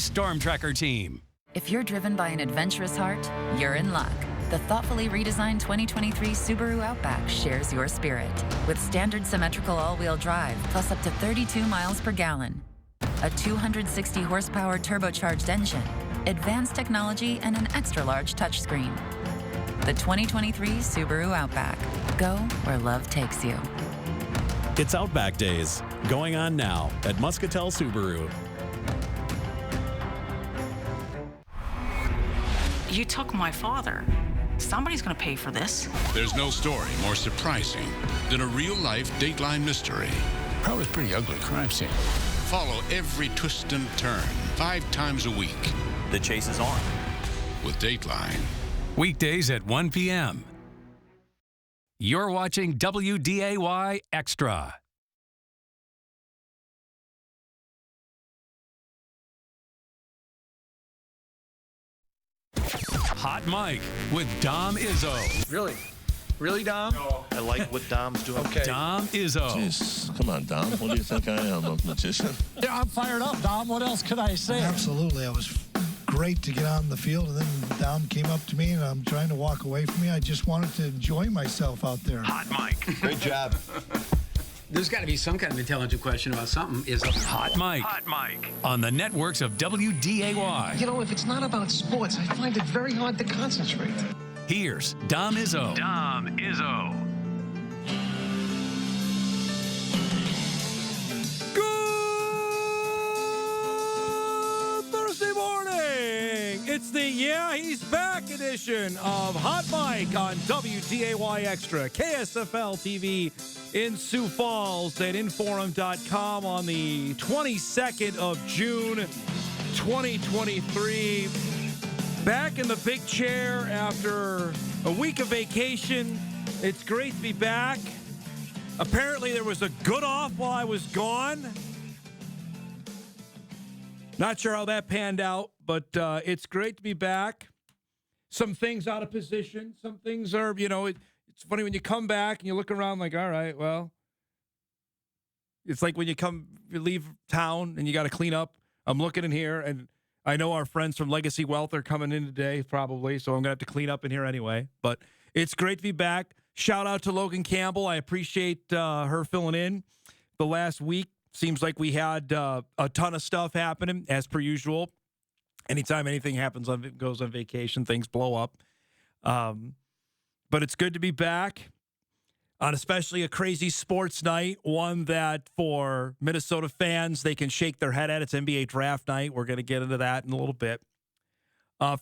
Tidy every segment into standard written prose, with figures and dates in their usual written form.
Storm Tracker Team. If you're driven by an adventurous heart, you're in luck. The thoughtfully redesigned 2023 Subaru Outback shares your spirit. With standard symmetrical all-wheel drive, plus up to 32 miles per gallon. A 260 horsepower turbocharged engine, advanced technology, and an extra-large touchscreen. The 2023 Subaru Outback. Go where love takes you. It's Outback Days, going on now at Muscatel Subaru. You took my father. Somebody's going to pay for this. There's no story more surprising than a real-life Dateline mystery. Probably a pretty ugly crime scene. Follow every twist and turn 5 times a week. The chase is on. With Dateline. Weekdays at 1 p.m. You're watching WDAY Extra. Hot Mic with Dom Izzo. Really? Really, Dom? No. I like what Dom's doing. Okay. Dom Izzo. Jeez, come on, Dom. What do you think I am, a magician? Yeah, I'm fired up, Dom. What else could I say? Absolutely. It was great to get on the field, and then Dom came up to me, and I'm trying to walk away from me. I just wanted to enjoy myself out there. Hot Mic. Great job. There's got to be some kind of intelligent question about something. Is Hot Mic. Hot Mic. On the networks of WDAY. You know, if it's not about sports, I find it very hard to concentrate. Here's Dom Izzo. Dom Izzo. Good Thursday morning. It's the Yeah, He's Back edition of Hot Mic on WDAY Extra, KSFL TV in Sioux Falls at Inforum.com on the 22nd of June, 2023. Back in the big chair after a week of vacation. It's great to be back. Apparently there was a good off while I was gone. Not sure how that panned out, but it's great to be back. Some things out of position. Some things are, it's funny when you come back and you look around like, all right, well, it's like when you leave town and you got to clean up. I'm looking in here, and I know our friends from Legacy Wealth are coming in today probably, so I'm going to have to clean up in here anyway. But it's great to be back. Shout out to Logan Campbell. I appreciate her filling in the last week. Seems like we had a ton of stuff happening, as per usual. Anytime anything happens, goes on vacation, things blow up. But it's good to be back on especially a crazy sports night, one that for Minnesota fans, they can shake their head at. It's NBA draft night. We're going to get into that in a little bit.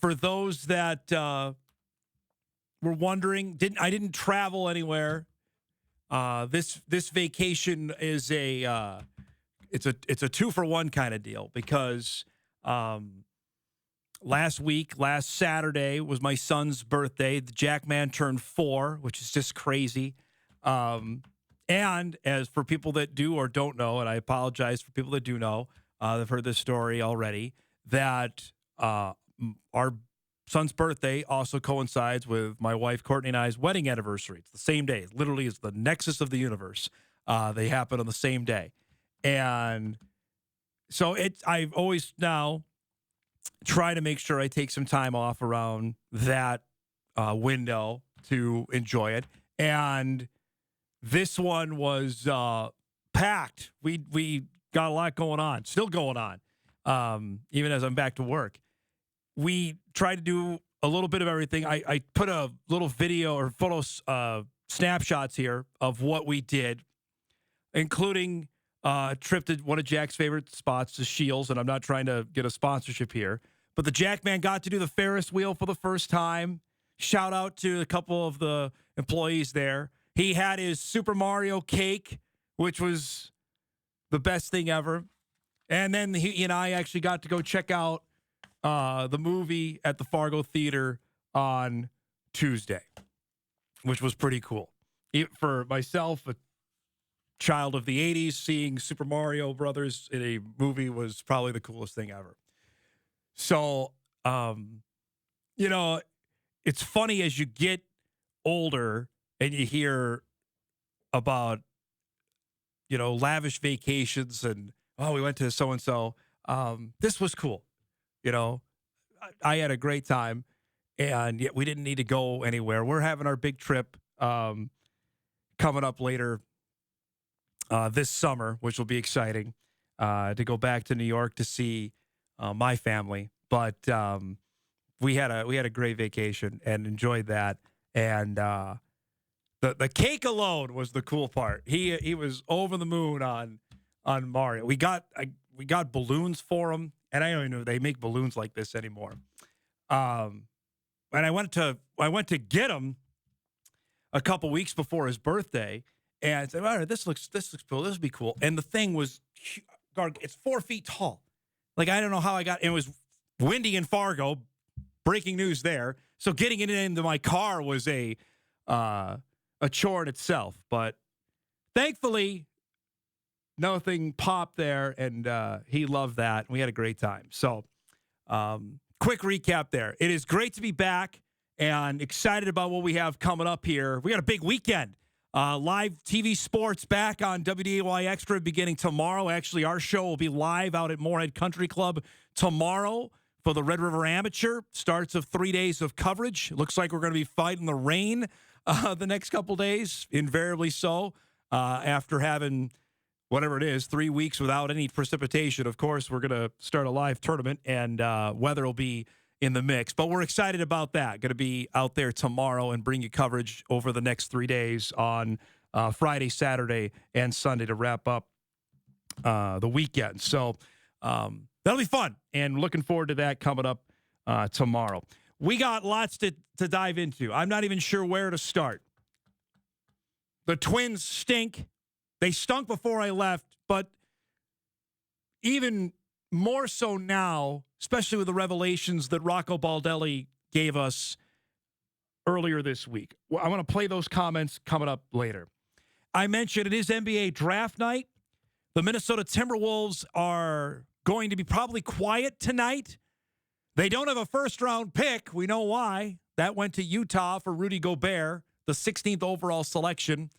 For those that were wondering, I didn't travel anywhere. This vacation is it's a 2-for-1 kind of deal because last Saturday was my son's birthday. The Jackman turned 4, which is just crazy. And as for people that do or don't know, and I apologize for people that do know, they've heard this story already, that our son's birthday also coincides with my wife Courtney and I's wedding anniversary. It's the same day. It literally is the nexus of the universe. They happen on the same day. And so I've always now try to make sure I take some time off around that window to enjoy it. And this one was packed. We got a lot going on, still going on, even as I'm back to work. We tried to do a little bit of everything. I put a little video or photos, snapshots here of what we did, including a trip to one of Jack's favorite spots, the Shields, and I'm not trying to get a sponsorship here, but the Jackman got to do the Ferris wheel for the first time. Shout out to a couple of the employees there. He had his Super Mario cake, which was the best thing ever. And then he and I actually got to go check out the movie at the Fargo Theater on Tuesday, which was pretty cool. For myself, a child of the 80s, seeing Super Mario Brothers in a movie was probably the coolest thing ever. So, it's funny as you get older and you hear about, lavish vacations and, we went to so-and-so. This was cool. I had a great time, and yet we didn't need to go anywhere. We're having our big trip coming up later this summer, which will be exciting, to go back to New York to see my family. But we had a great vacation and enjoyed that. And the cake alone was the cool part. He was over the moon on Mario. We got balloons for him, and I don't even know if they make balloons like this anymore. And I went to get him a couple weeks before his birthday, and I said, "All right, this looks cool. This would be cool." And the thing was, it's 4 feet tall. Like, I don't know how it was windy in Fargo. Breaking news there. So getting it into my car was a chore in itself. But thankfully, nothing popped there, and he loved that. And we had a great time. So quick recap there. It is great to be back and excited about what we have coming up here. We got a big weekend. Live TV sports back on WDAY Extra beginning tomorrow. Actually, our show will be live out at Moorhead Country Club tomorrow for the Red River Amateur. Starts of 3 days of coverage. Looks like we're going to be fighting the rain the next couple days, invariably so, after having whatever it is, 3 weeks without any precipitation. Of course, we're going to start a live tournament, and weather will be in the mix. But we're excited about that. Going to be out there tomorrow and bring you coverage over the next 3 days on Friday, Saturday, and Sunday to wrap up the weekend. So that'll be fun, and looking forward to that coming up tomorrow. We got lots to dive into. I'm not even sure where to start. The Twins stink. They stunk before I left, but even more so now, especially with the revelations that Rocco Baldelli gave us earlier this week. Well, I want to play those comments coming up later. I mentioned it is NBA draft night. The Minnesota Timberwolves are going to be probably quiet tonight. They don't have a first-round pick. We know why. That went to Utah for Rudy Gobert. The 16th overall selection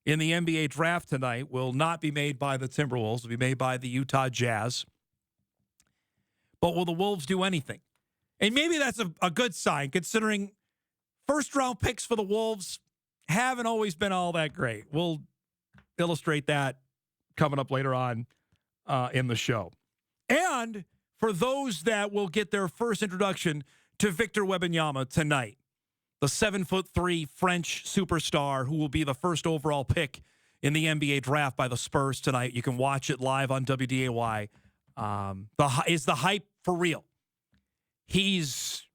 in the NBA draft tonight will not be made by the Timberwolves. It will be made by the Utah Jazz. But will the Wolves do anything? And maybe that's a good sign, considering first-round picks for the Wolves haven't always been all that great. We'll illustrate that coming up later on in the show. And for those that will get their first introduction to Victor Wembanyama tonight, the 7'3" French superstar who will be the first overall pick in the NBA draft by the Spurs tonight. You can watch it live on WDAY. Is the hype for real? He's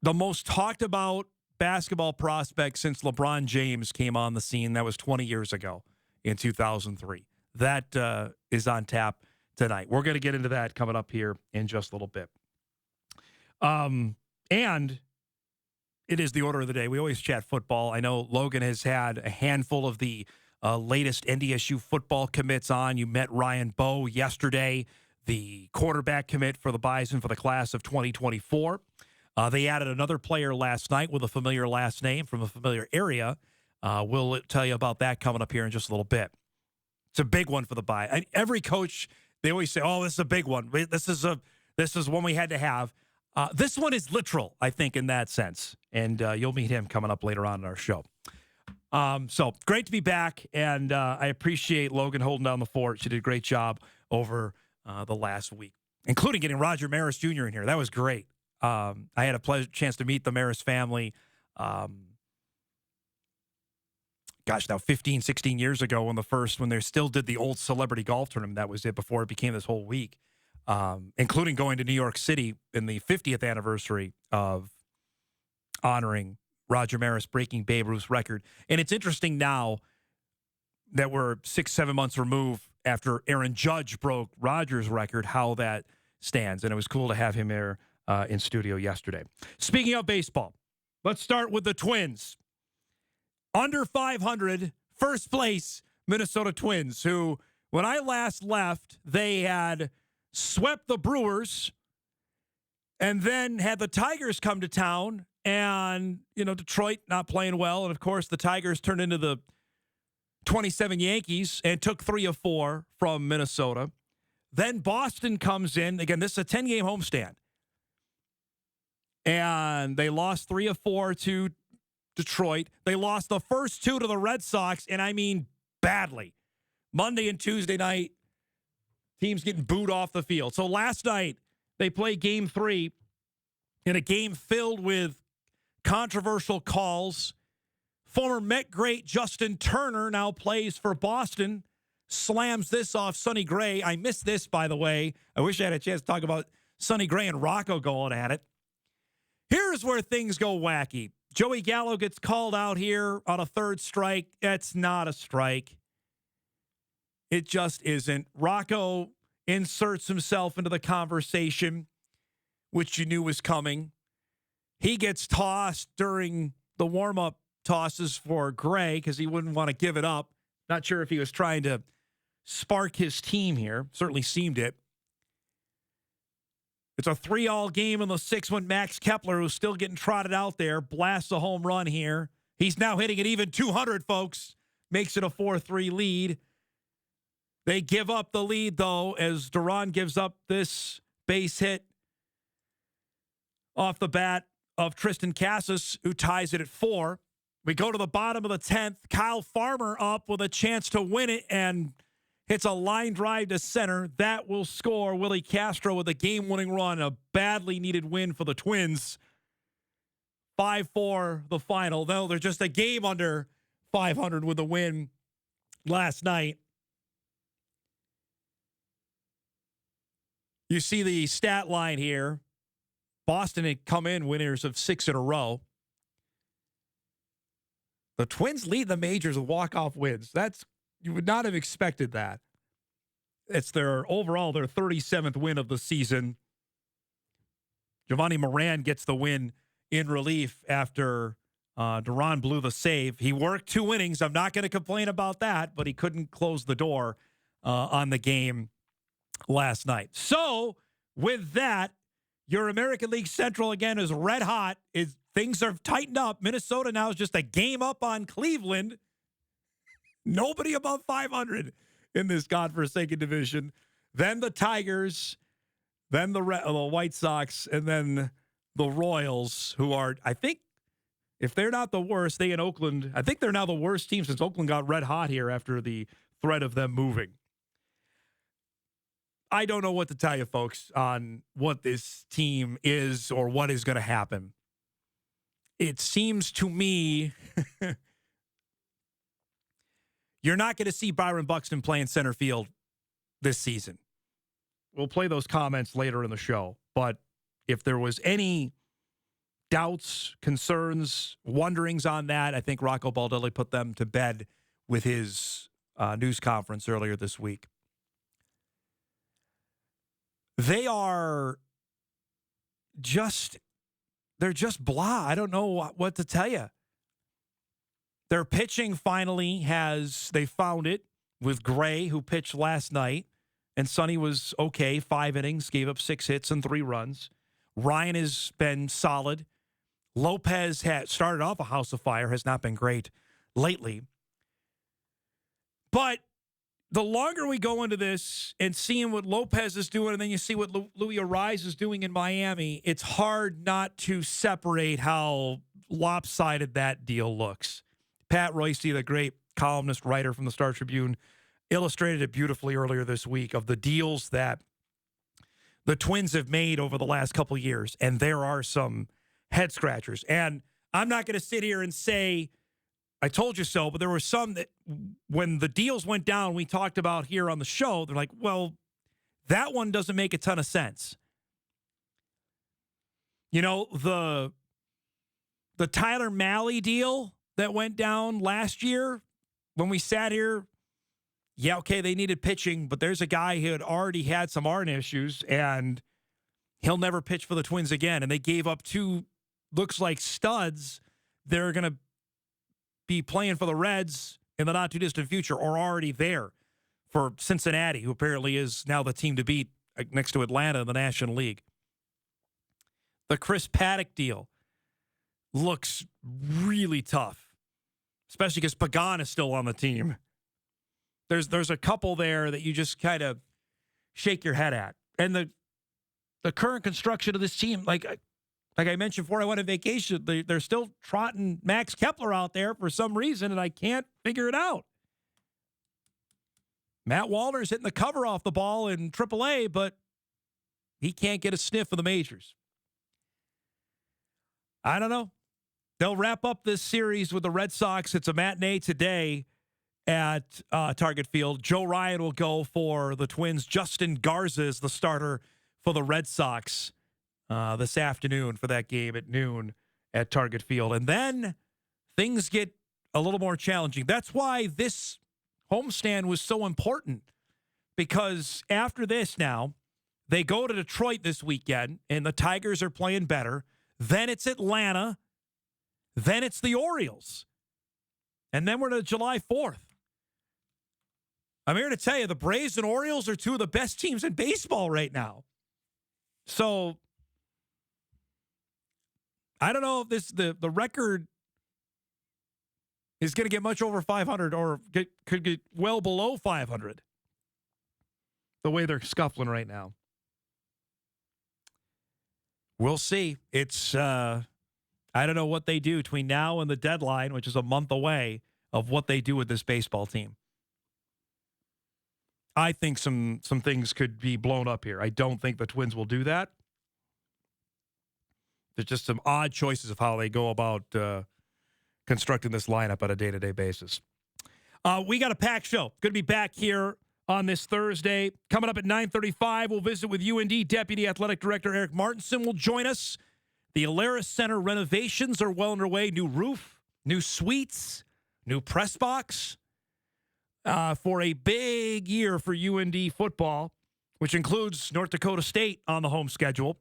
the most talked about basketball prospect since LeBron James came on the scene. That was 20 years ago in 2003. That is on tap tonight. We're going to get into that coming up here in just a little bit. And it is the order of the day. We always chat football. I know Logan has had a handful of the latest NDSU football commits on. You met Ryan Bowe yesterday, the quarterback commit for the Bison for the class of 2024. They added another player last night with a familiar last name from a familiar area. We'll tell you about that coming up here in just a little bit. It's a big one for the Bison. Every coach, they always say, "Oh, this is a big one. This is one we had to have." This one is literal, I think, in that sense. And you'll meet him coming up later on in our show. So great to be back, and I appreciate Logan holding down the fort. She did a great job over the last week, including getting Roger Maris Jr. in here. That was great. I had a chance to meet the Maris family, now 15, 16 years ago when they still did the old celebrity golf tournament. That was it before it became this whole week, including going to New York City in the 50th anniversary of honoring Roger Maris breaking Babe Ruth's record. And it's interesting now that we're 6-7 months removed after Aaron Judge broke Roger's record, how that stands. And it was cool to have him there in studio yesterday. Speaking of baseball, let's start with the Twins. Under 500, first place Minnesota Twins, who, when I last left, they had swept the Brewers and then had the Tigers come to town. And, Detroit not playing well. And, of course, the Tigers turned into the 27 Yankees and took 3 of 4 from Minnesota. then Boston comes in. Again, this is a 10-game homestand. And they lost 3 of 4 to Detroit. They lost the first 2 to the Red Sox, and I mean badly. Monday and Tuesday night, teams getting booed off the field. So last night, they played Game 3 in a game filled with controversial calls. Former Met great Justin Turner now plays for Boston. Slams this off Sonny Gray. I missed this, by the way. I wish I had a chance to talk about Sonny Gray and Rocco going at it. Here's where things go wacky. Joey Gallo gets called out here on a third strike. That's not a strike. It just isn't. Rocco inserts himself into the conversation, which you knew was coming. He gets tossed during the warm-up tosses for Gray because he wouldn't want to give it up. Not sure if he was trying to spark his team here. Certainly seemed it. It's a 3-all game in the 6th when Max Kepler, who's still getting trotted out there, blasts a home run here. He's now hitting it even 200, folks. Makes it a 4-3 lead. They give up the lead, though, as Duran gives up this base hit off the bat of Tristan Casas, who ties it at 4. We go to the bottom of the 10th. Kyle Farmer up with a chance to win it and hits a line drive to center. That will score Willie Castro with a game-winning run, a badly needed win for the Twins. 5-4 the final. Though they're just a game under 500 with a win last night. You see the stat line here. Boston had come in winners of 6 in a row. The Twins lead the majors with walk-off wins. You would not have expected that. It's their 37th win of the season. Giovanni Moran gets the win in relief after Duran blew the save. He worked 2 innings. I'm not going to complain about that, but he couldn't close the door on the game last night. So, with that, your American League Central, again, is red hot. Things are tightened up. Minnesota now is just a game up on Cleveland. Nobody above 500 in this godforsaken division. Then the Tigers, then the White Sox, and then the Royals, who are, I think, if they're not the worst, they in Oakland, I think they're now the worst team since Oakland got red hot here after the threat of them moving. I don't know what to tell you, folks, on what this team is or what is going to happen. It seems to me you're not going to see Byron Buxton playing center field this season. We'll play those comments later in the show. But if there was any doubts, concerns, wonderings on that, I think Rocco Baldelli put them to bed with his news conference earlier this week. They are they're just blah. I don't know what to tell you. Their pitching finally they found it with Gray, who pitched last night, and Sonny was okay, 5 innings, gave up 6 hits and 3 runs. Ryan has been solid. Lopez had started off a house of fire, has not been great lately. But the longer we go into this and seeing what Lopez is doing, and then you see what Louis Arise is doing in Miami, it's hard not to separate how lopsided that deal looks. Pat Royce, the great columnist, writer from the Star Tribune, illustrated it beautifully earlier this week of the deals that the Twins have made over the last couple of years, and there are some head scratchers. And I'm not going to sit here and say, I told you so, but there were some that when the deals went down, we talked about here on the show, they're like, well, that one doesn't make a ton of sense. You know, the Tyler Mahle deal that went down last year when we sat here, yeah, okay, they needed pitching, but there's a guy who had already had some arm issues, and he'll never pitch for the Twins again. And they gave up 2, looks like studs. They're going to be playing for the Reds in the not-too-distant future, or already there for Cincinnati, who apparently is now the team to beat next to Atlanta in the National League. The Chris Paddock deal looks really tough, especially because Pagan is still on the team. There's a couple there that you just kind of shake your head at. And the current construction of this team, like I mentioned before I went on vacation, they're still trotting Max Kepler out there for some reason, and I can't figure it out. Matt Walner's hitting the cover off the ball in AAA, but he can't get a sniff of the majors. I don't know. They'll wrap up this series with the Red Sox. It's a matinee today at Target Field. Joe Ryan will go for the Twins. Justin Garza is the starter for the Red Sox this afternoon for that game at noon at Target Field. And then things get a little more challenging. That's why this homestand was so important, because after this now, they go to Detroit this weekend, and the Tigers are playing better. Then it's Atlanta. Then it's the Orioles. And then we're to July 4th. I'm here to tell you, the Braves and Orioles are two of the best teams in baseball right now. So I don't know if the record is going to get much over 500 or could get well below 500 the way they're scuffling right now. We'll see. It's I don't know what they do between now and the deadline, which is a month away, of what they do with this baseball team. I think some things could be blown up here. I don't think the Twins will do that. There's just some odd choices of how they go about constructing this lineup on a day-to-day basis. We got a packed show. Going to be back here on this Thursday. Coming up at 9:35, we'll visit with UND Deputy Athletic Director Erik Martinson will join us. The Alaris Center renovations are well underway. New roof, new suites, new press box for a big year for UND football, which includes North Dakota State on the home schedule.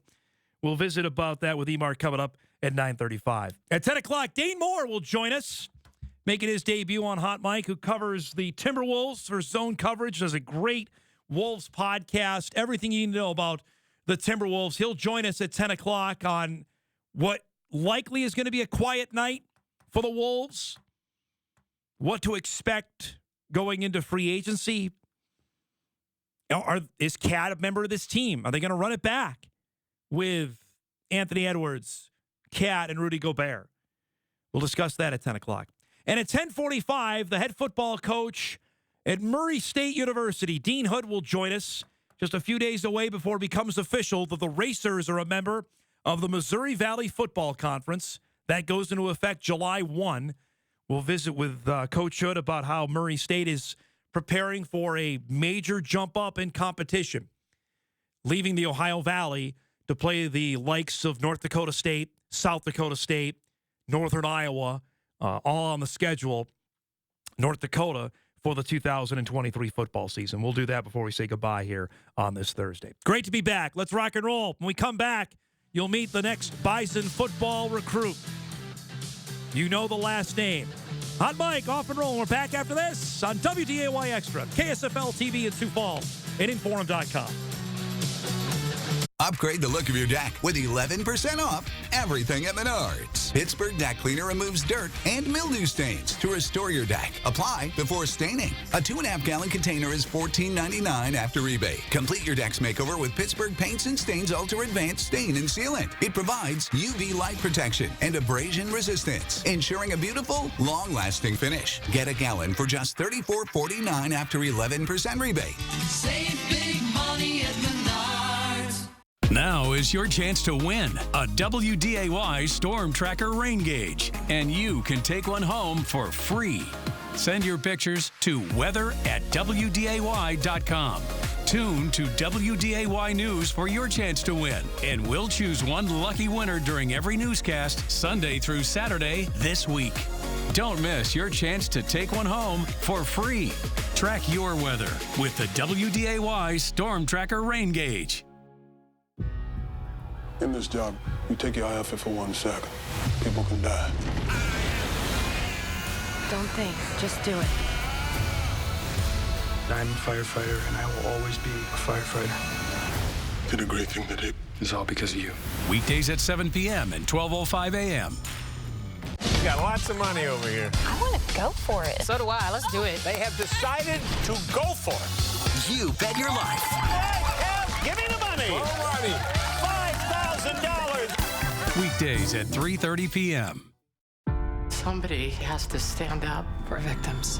We'll visit about that with Emar coming up at 9:35. At 10 o'clock, Dane Moore will join us, making his debut on Hot Mike, who covers the Timberwolves for Zone Coverage, does a great Wolves podcast, everything you need to know about the Timberwolves. He'll join us at 10 o'clock on what likely is going to be a quiet night for the Wolves, what to expect going into free agency. Is Cat a member of this team? Are they going to run it back with Anthony Edwards, Cat, and Rudy Gobert? We'll discuss that at 10 o'clock. And at 10:45, the head football coach at Murray State University, Dean Hood, will join us just a few days away before it becomes official that the Racers are a member of the Missouri Valley Football Conference. That goes into effect July 1. We'll visit with Coach Hood about how Murray State is preparing for a major jump up in competition, leaving the Ohio Valley to play the likes of North Dakota State, South Dakota State, Northern Iowa, all on the schedule, North Dakota, for the 2023 football season. We'll do that before we say goodbye here on this Thursday. Great to be back. Let's rock and roll. When we come back, you'll meet the next Bison football recruit. You know the last name. Hot Mike, off and roll. We're back after this on WDAY Extra, KSFL TV in Sioux Falls, and Inforum.com. Upgrade the look of your deck with 11% off everything at Menards. Pittsburgh Deck Cleaner removes dirt and mildew stains to restore your deck. Apply before staining. A 2.5-gallon container is $14.99 after rebate. Complete your deck's makeover with Pittsburgh Paints and Stains Ultra Advanced Stain and Sealant. It provides UV light protection and abrasion resistance, ensuring a beautiful, long-lasting finish. Get a gallon for just $34.49 after 11% rebate. Save big money at Menards. Now is your chance to win a WDAY Storm Tracker rain gauge, and you can take one home for free. Send your pictures to weather@wday.com. Tune to WDAY News for your chance to win, and we'll choose one lucky winner during every newscast Sunday through Saturday this week. Don't miss your chance to take one home for free. Track your weather with the WDAY Storm Tracker rain gauge. In this job, you take your eye off it for 1 second. People can die. Don't think, just do it. I'm a firefighter, and I will always be a firefighter. Did a great thing today. It's all because of you. Weekdays at 7 p.m. and 12:05 a.m. got lots of money over here. I want to go for it. So do I. Let's do it. They have decided to go for it. You bet your life. Give me the money. More money. $5,000. Weekdays at 3:30 p.m. Somebody has to stand up for victims.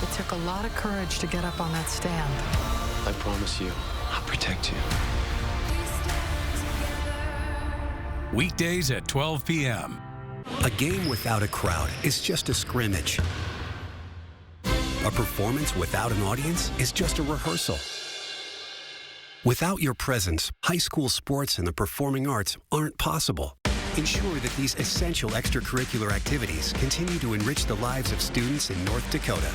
It took a lot of courage to get up on that stand. I promise you, I'll protect you. Weekdays at 12 p.m. A game without a crowd is just a scrimmage. A performance without an audience is just a rehearsal. Without your presence, high school sports and the performing arts aren't possible. Ensure that these essential extracurricular activities continue to enrich the lives of students in North Dakota.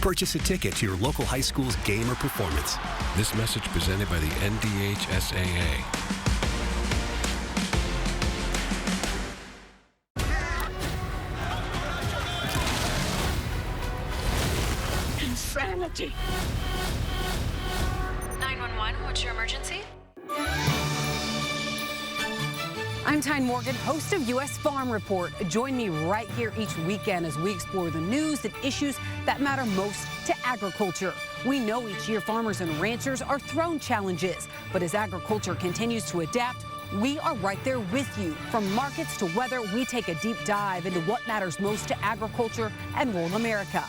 Purchase a ticket to your local high school's game or performance. This message presented by the NDHSAA. Insanity. 911, what's your emergency? I'm Tyne Morgan, host of U.S. Farm Report. Join me right here each weekend as we explore the news and issues that matter most to agriculture. We know each year farmers and ranchers are thrown challenges, but as agriculture continues to adapt, we are right there with you. From markets to weather, we take a deep dive into what matters most to agriculture and rural America.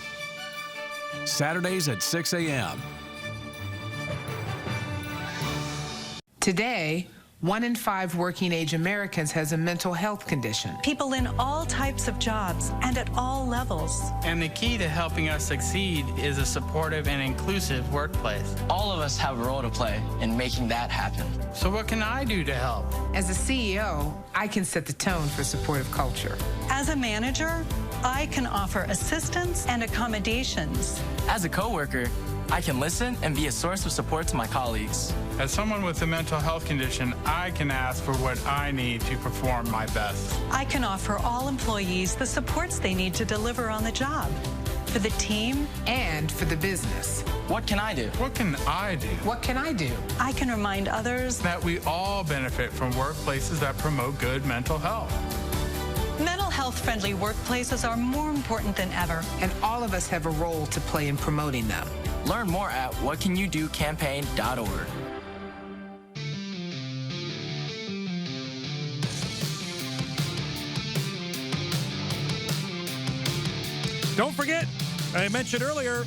Saturdays at 6 a.m. Today, 1 in 5 working-age Americans has a mental health condition. People in all types of jobs and at all levels. And the key to helping us succeed is a supportive and inclusive workplace. All of us have a role to play in making that happen. So what can I do to help? As a CEO, I can set the tone for supportive culture. As a manager, I can offer assistance and accommodations. As a coworker, I can listen and be a source of support to my colleagues. As someone with a mental health condition, I can ask for what I need to perform my best. I can offer all employees the supports they need to deliver on the job. For the team and for the business. What can I do? What can I do? What can I do? I can remind others that we all benefit from workplaces that promote good mental health. Mental health-friendly workplaces are more important than ever. And all of us have a role to play in promoting them. Learn more at whatcanyoudocampaign.org. Don't forget, I mentioned earlier,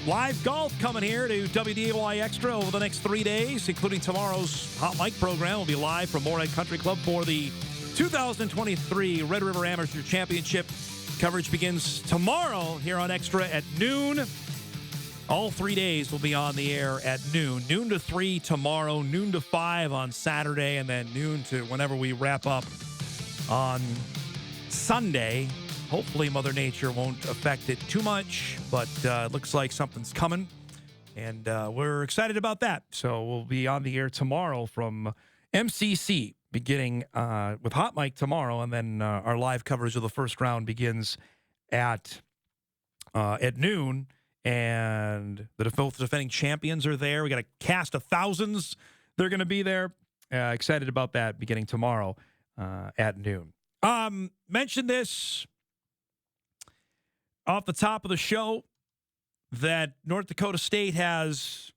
live golf coming here to WDAY Extra over the next 3 days, including tomorrow's Hot Mic program. Will be live from Moorhead Country Club for the 2023 Red River Amateur Championship. Coverage begins tomorrow here on Extra at noon. All 3 days will be on the air at noon. Noon to 3 tomorrow, noon to 5 on Saturday, and then noon to whenever we wrap up on Sunday. Hopefully Mother Nature won't affect it too much, but it looks like something's coming, and we're excited about that. So we'll be on the air tomorrow from MCC, beginning with Hot Mic tomorrow, and then our live coverage of the first round begins at noon, and both defending champions are there. We got a cast of thousands. They're going to be there. Excited about that beginning tomorrow at noon. Mentioned this off the top of the show that North Dakota State has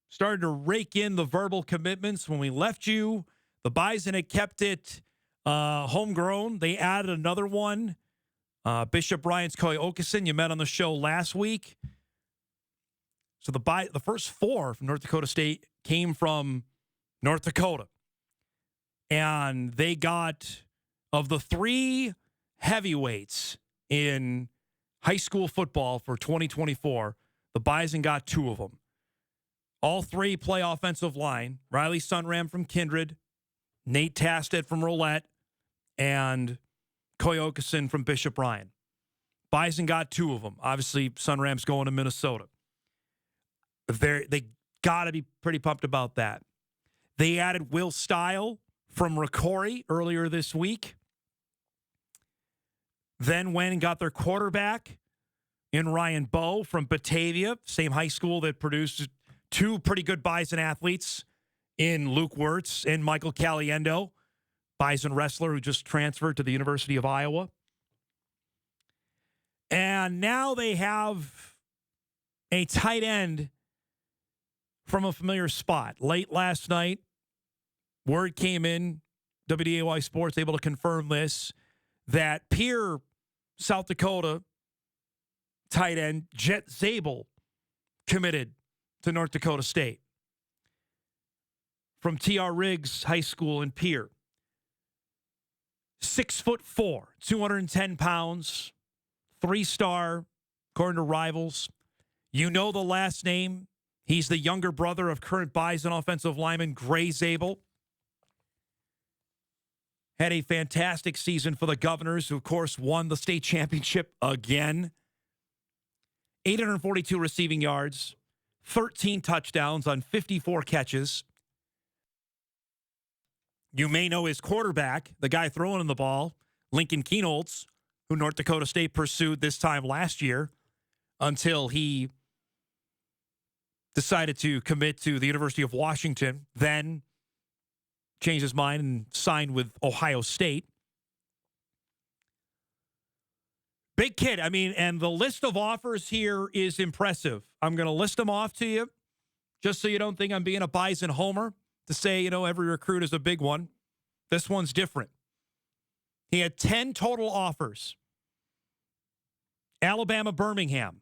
started to rake in the verbal commitments. When we left you, the Bison had kept it homegrown. They added another one. Bishop Bryant's Coy Okeson, you met on the show last week. So the first 4 from North Dakota State came from North Dakota. And they got, of the 3 heavyweights in high school football for 2024, the Bison got 2 of them. All 3 play offensive line. Riley Sunram from Kindred, Nate Tastet from Roulette, and Coy Okeson from Bishop Ryan. Bison got 2 of them. Obviously, Sunram's going to Minnesota. They got to be pretty pumped about that. They added Will Stile from Ricori earlier this week. Then went and got their quarterback in Ryan Bowe from Batavia, same high school that produced 2 pretty good Bison athletes in Luke Wirtz and Michael Caliendo. Bison wrestler who just transferred to the University of Iowa. And now they have a tight end from a familiar spot. Late last night, word came in, WDAY Sports able to confirm this, that Pierre, South Dakota tight end Jet Zabel committed to North Dakota State from T.R. Riggs High School in Pierre. 6'4", 210 pounds, 3-star, according to Rivals. You know the last name. He's the younger brother of current Bison offensive lineman Gray Zabel. Had a fantastic season for the Governors, who, of course, won the state championship again. 842 receiving yards, 13 touchdowns on 54 catches. You may know his quarterback, the guy throwing him the ball, Lincoln Kienholz, who North Dakota State pursued this time last year until he decided to commit to the University of Washington, then changed his mind and signed with Ohio State. Big kid. I mean, and the list of offers here is impressive. I'm going to list them off to you just so you don't think I'm being a Bison homer to say, you know, every recruit is a big one. This one's different. He had 10 total offers. Alabama, Birmingham,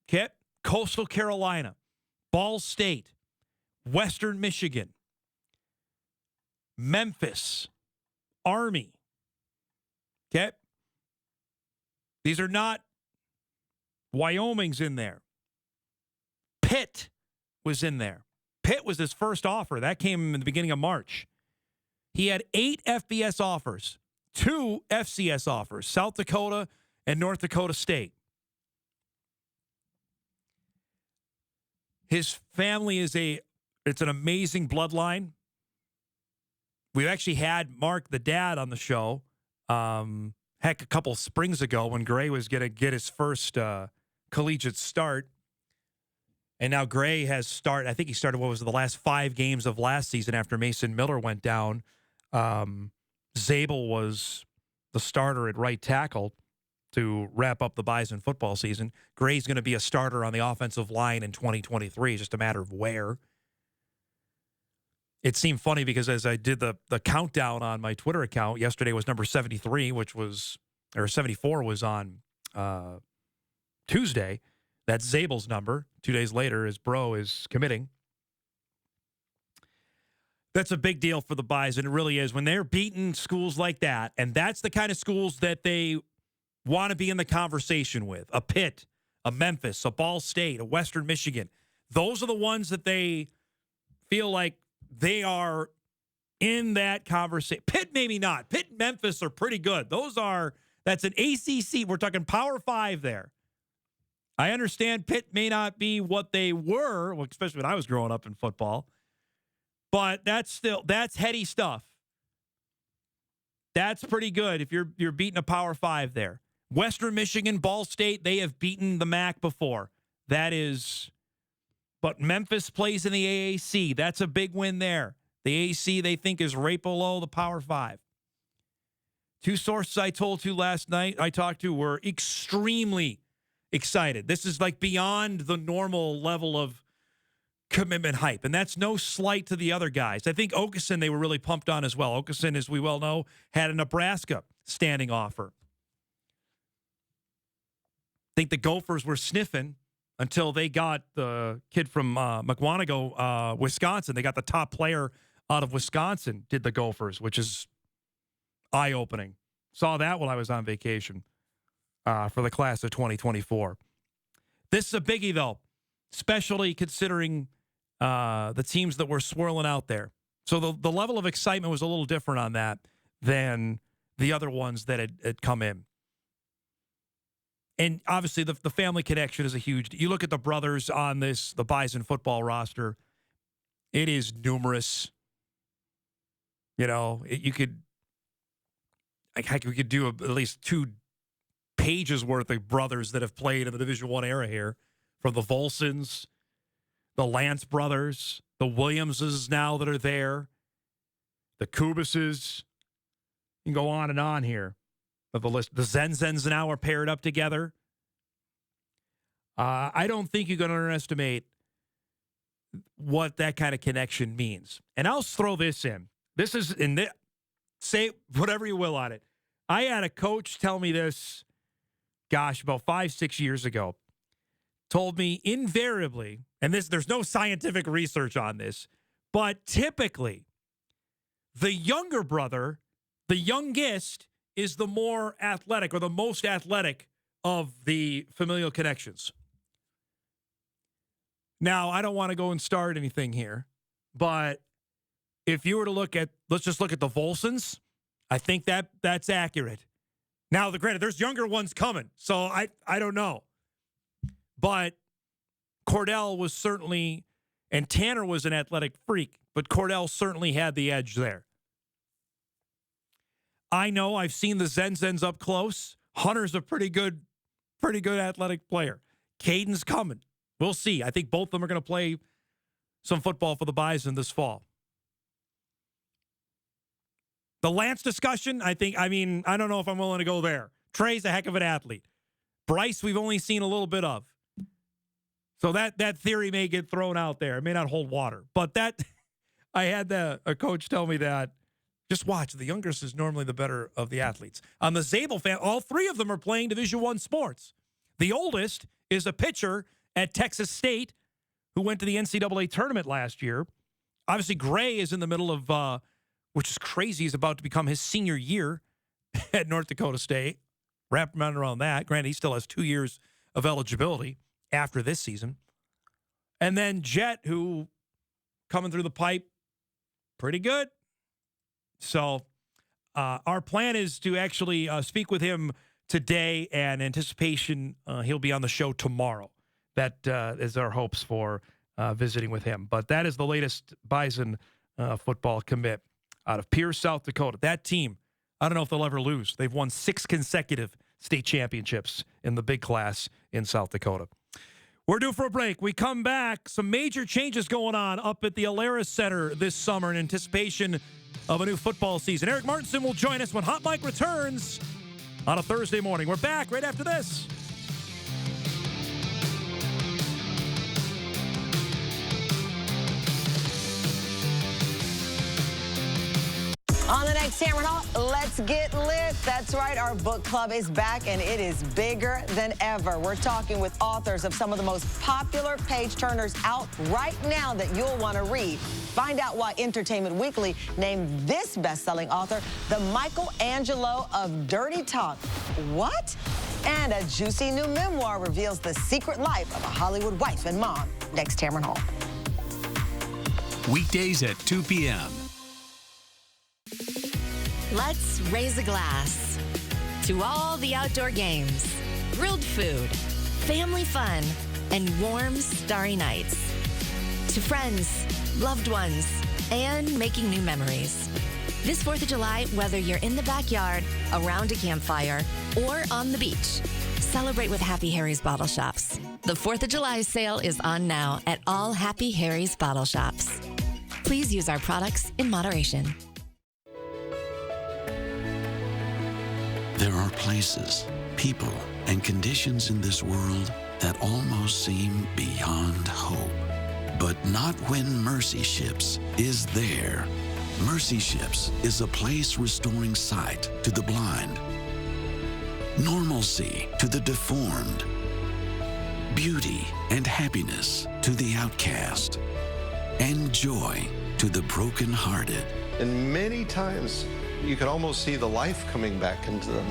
okay? Coastal Carolina, Ball State, Western Michigan, Memphis, Army, okay? These are not Wyoming's in there. Pitt was in there. Pitt was his first offer. That came in the beginning of March. He had 8 FBS offers, 2 FCS offers, South Dakota and North Dakota State. His family it's an amazing bloodline. We've actually had Mark, the dad, on the show, a couple springs ago when Gray was going to get his first collegiate start. And now Gray has started, I think he started, the last 5 games of last season after Mason Miller went down. Zabel was the starter at right tackle to wrap up the Bison football season. Gray's going to be a starter on the offensive line in 2023. It's just a matter of where. It seemed funny because as I did the countdown on my Twitter account, yesterday was number 73, 74 was on Tuesday. That's Zabel's number. 2 days later, his bro is committing. That's a big deal for the Bison. It really is. When they're beating schools like that, and that's the kind of schools that they want to be in the conversation with. A Pitt, a Memphis, a Ball State, a Western Michigan. Those are the ones that they feel like they are in that conversation. Pitt, maybe not. Pitt and Memphis are pretty good. That's an ACC. We're talking Power 5 there. I understand Pitt may not be what they were, especially when I was growing up in football, but that's heady stuff. That's pretty good if you're beating a Power 5 there. Western Michigan, Ball State, they have beaten the MAC before. But Memphis plays in the AAC. That's a big win there. The AAC, they think, is right below the Power 5. 2 sources I talked to were extremely excited. This is like beyond the normal level of commitment hype, and that's no slight to the other guys. I think Okeson, they were really pumped on as well. Okeson, as we well know, had a Nebraska standing offer. I think the Gophers were sniffing until they got the kid from McWanago, Wisconsin. They got the top player out of Wisconsin, did the Gophers, which is eye-opening. Saw that while I was on vacation for the class of 2024. This is a biggie, though, especially considering the teams that were swirling out there. So the level of excitement was a little different on that than the other ones that had come in. And obviously, the family connection is a huge. You look at the brothers on the Bison football roster. It is numerous. You know, we could do at least 2 pages worth of brothers that have played in the Division I era here, from the Volsons, the Lance brothers, the Williamses now that are there, the Kubises, You can go on and on here of the list. The Zens now are paired up together. I don't think you can underestimate what that kind of connection means. And I'll throw this in. This is in this. Say whatever you will on it. I had a coach tell me this, about 5-6 years ago. Told me invariably, and there's no scientific research on this, but typically the younger brother, the youngest, is the more athletic or the most athletic of the familial connections. Now, I don't want to go and start anything here, but if you were to let's just look at the Volsons, I think that's accurate. Now, granted, there's younger ones coming, so I don't know. But Cordell was certainly, and Tanner was an athletic freak, but Cordell certainly had the edge there. I know I've seen the Zens up close. Hunter's a pretty good athletic player. Caden's coming. We'll see. I think both of them are going to play some football for the Bison this fall. The Lance discussion, I don't know if I'm willing to go there. Trey's a heck of an athlete. Bryce, we've only seen a little bit of. So that theory may get thrown out there. It may not hold water. But I had a coach tell me that, just watch, the youngest is normally the better of the athletes. On the Zabel fan, all three of them are playing Division I sports. The oldest is a pitcher at Texas State who went to the NCAA tournament last year. Obviously, Gray is in the middle of, which is crazy, he's about to become his senior year at North Dakota State. Wrap around around that. Granted, he still has 2 years of eligibility after this season. And then Jet, who coming through the pipe, pretty good. So our plan is to actually speak with him today, and anticipation he'll be on the show tomorrow. That is our hopes for visiting with him. But that is the latest Bison football commit out of Pierce, South Dakota. That team, I don't know if they'll ever lose. They've won 6 consecutive state championships in the big class in South Dakota. We're due for a break. We come back. Some major changes going on up at the Alaris Center this summer in anticipation of a new football season. Erik Martinson will join us when Hot Mike returns on a Thursday morning. We're back right after this. On the next Tamron Hall, let's get lit. That's right, our book club is back, and it is bigger than ever. We're talking with authors of some of the most popular page-turners out right now that you'll want to read. Find out why Entertainment Weekly named this best-selling author the Michelangelo of Dirty Talk. What? And a juicy new memoir reveals the secret life of a Hollywood wife and mom. Next Tamron Hall. Weekdays at 2 p.m. Let's raise a glass to all the outdoor games, grilled food, family fun, and warm, starry nights. To friends, loved ones, and making new memories. This 4th of July, whether you're in the backyard, around a campfire, or on the beach, celebrate with Happy Harry's Bottle Shops. The 4th of July sale is on now at all Happy Harry's Bottle Shops. Please use our products in moderation. There are places, people, and conditions in this world that almost seem beyond hope. But not when Mercy Ships is there. Mercy Ships is a place restoring sight to the blind, normalcy to the deformed, beauty and happiness to the outcast, and joy to the brokenhearted. And many times, you can almost see the life coming back into them.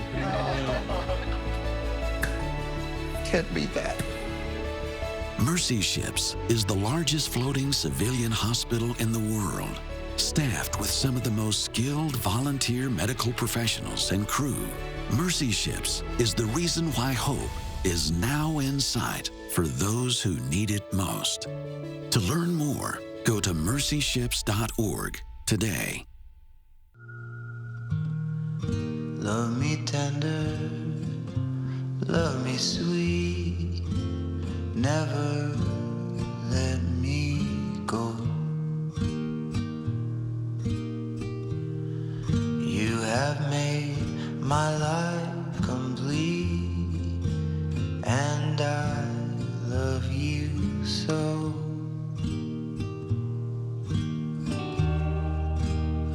Can't beat that. Mercy Ships is the largest floating civilian hospital in the world, staffed with some of the most skilled volunteer medical professionals and crew. Mercy Ships is the reason why hope is now in sight for those who need it most. To learn more, go to mercyships.org today. Love me tender, love me sweet, never let me go. You have made my life complete, and I love you so.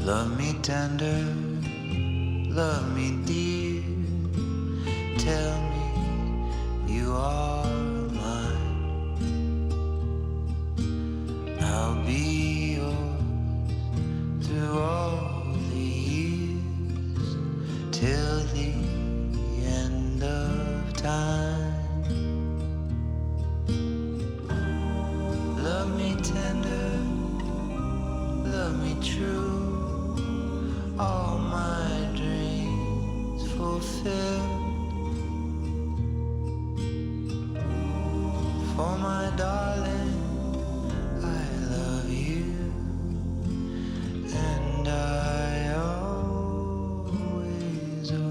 Love me tender, love me dear, tell me you are mine. I'll be yours through all the years, till the end of time. Love me tender, love me true, all my dreams fulfilled. For my darling, I love you, and I always will.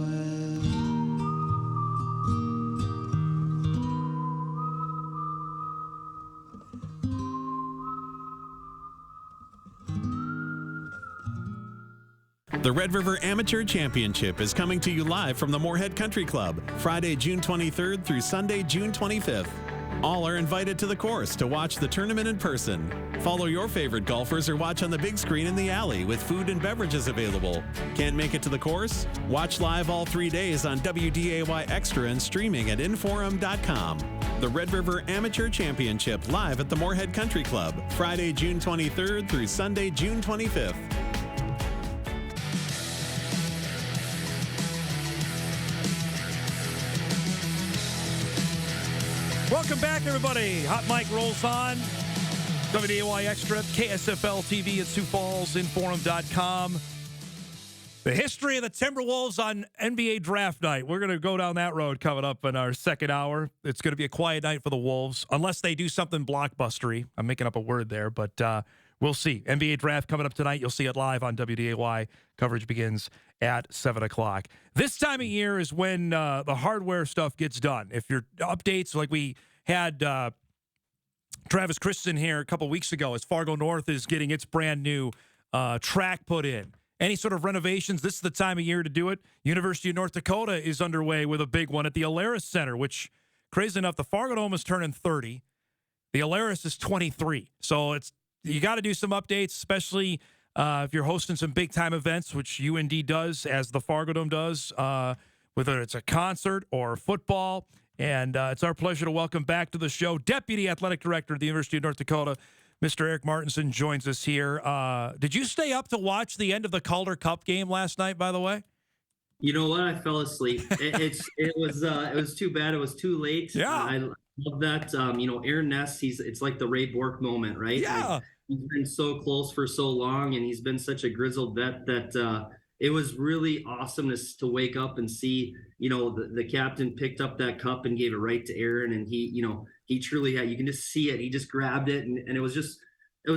The Red River Amateur Championship is coming to you live from the Moorhead Country Club, Friday, June 23rd through Sunday, June 25th. All are invited to the course to watch the tournament in person. Follow your favorite golfers or watch on the big screen in the alley with food and beverages available. Can't make it to the course? Watch live all 3 days on WDAY Extra and streaming at Inforum.com. The Red River Amateur Championship live at the Moorhead Country Club, Friday, June 23rd through Sunday, June 25th. Welcome back, everybody. Hot Mic rolls on. WDAY Extra, KSFL TV at Sioux Falls, Inforum.com. The history of the Timberwolves on NBA draft night. We're going to go down that road coming up in our second hour. It's going to be a quiet night for the Wolves, unless they do something blockbustery. I'm making up a word there, but we'll see. NBA draft coming up tonight. You'll see it live on WDAY. Coverage begins at 7 o'clock. This time of year is when the hardware stuff gets done. If your updates, like we had Travis Christensen here a couple weeks ago, as Fargo North is getting its brand new track put in. Any sort of renovations, this is the time of year to do it. University of North Dakota is underway with a big one at the Alaris Center, which, crazy enough, the Fargo Dome is turning 30. The Alaris is 23. So you got to do some updates, especially if you're hosting some big-time events, which UND does, as the Fargo Dome does, whether it's a concert or football. And it's our pleasure to welcome back to the show Deputy Athletic Director of the University of North Dakota, Mr. Erik Martinson, joins us here. Did you stay up to watch the end of the Calder Cup game last night, by the way? You know what? I fell asleep. It was too bad. It was too late. Yeah. I love that. Aaron Ness, it's like the Ray Bork moment, right? Yeah. Like, he's been so close for so long, and he's been such a grizzled vet that it was really awesome to wake up and see, the captain picked up that cup and gave it right to Aaron, and he truly had, you can just see it. He just grabbed it, and it was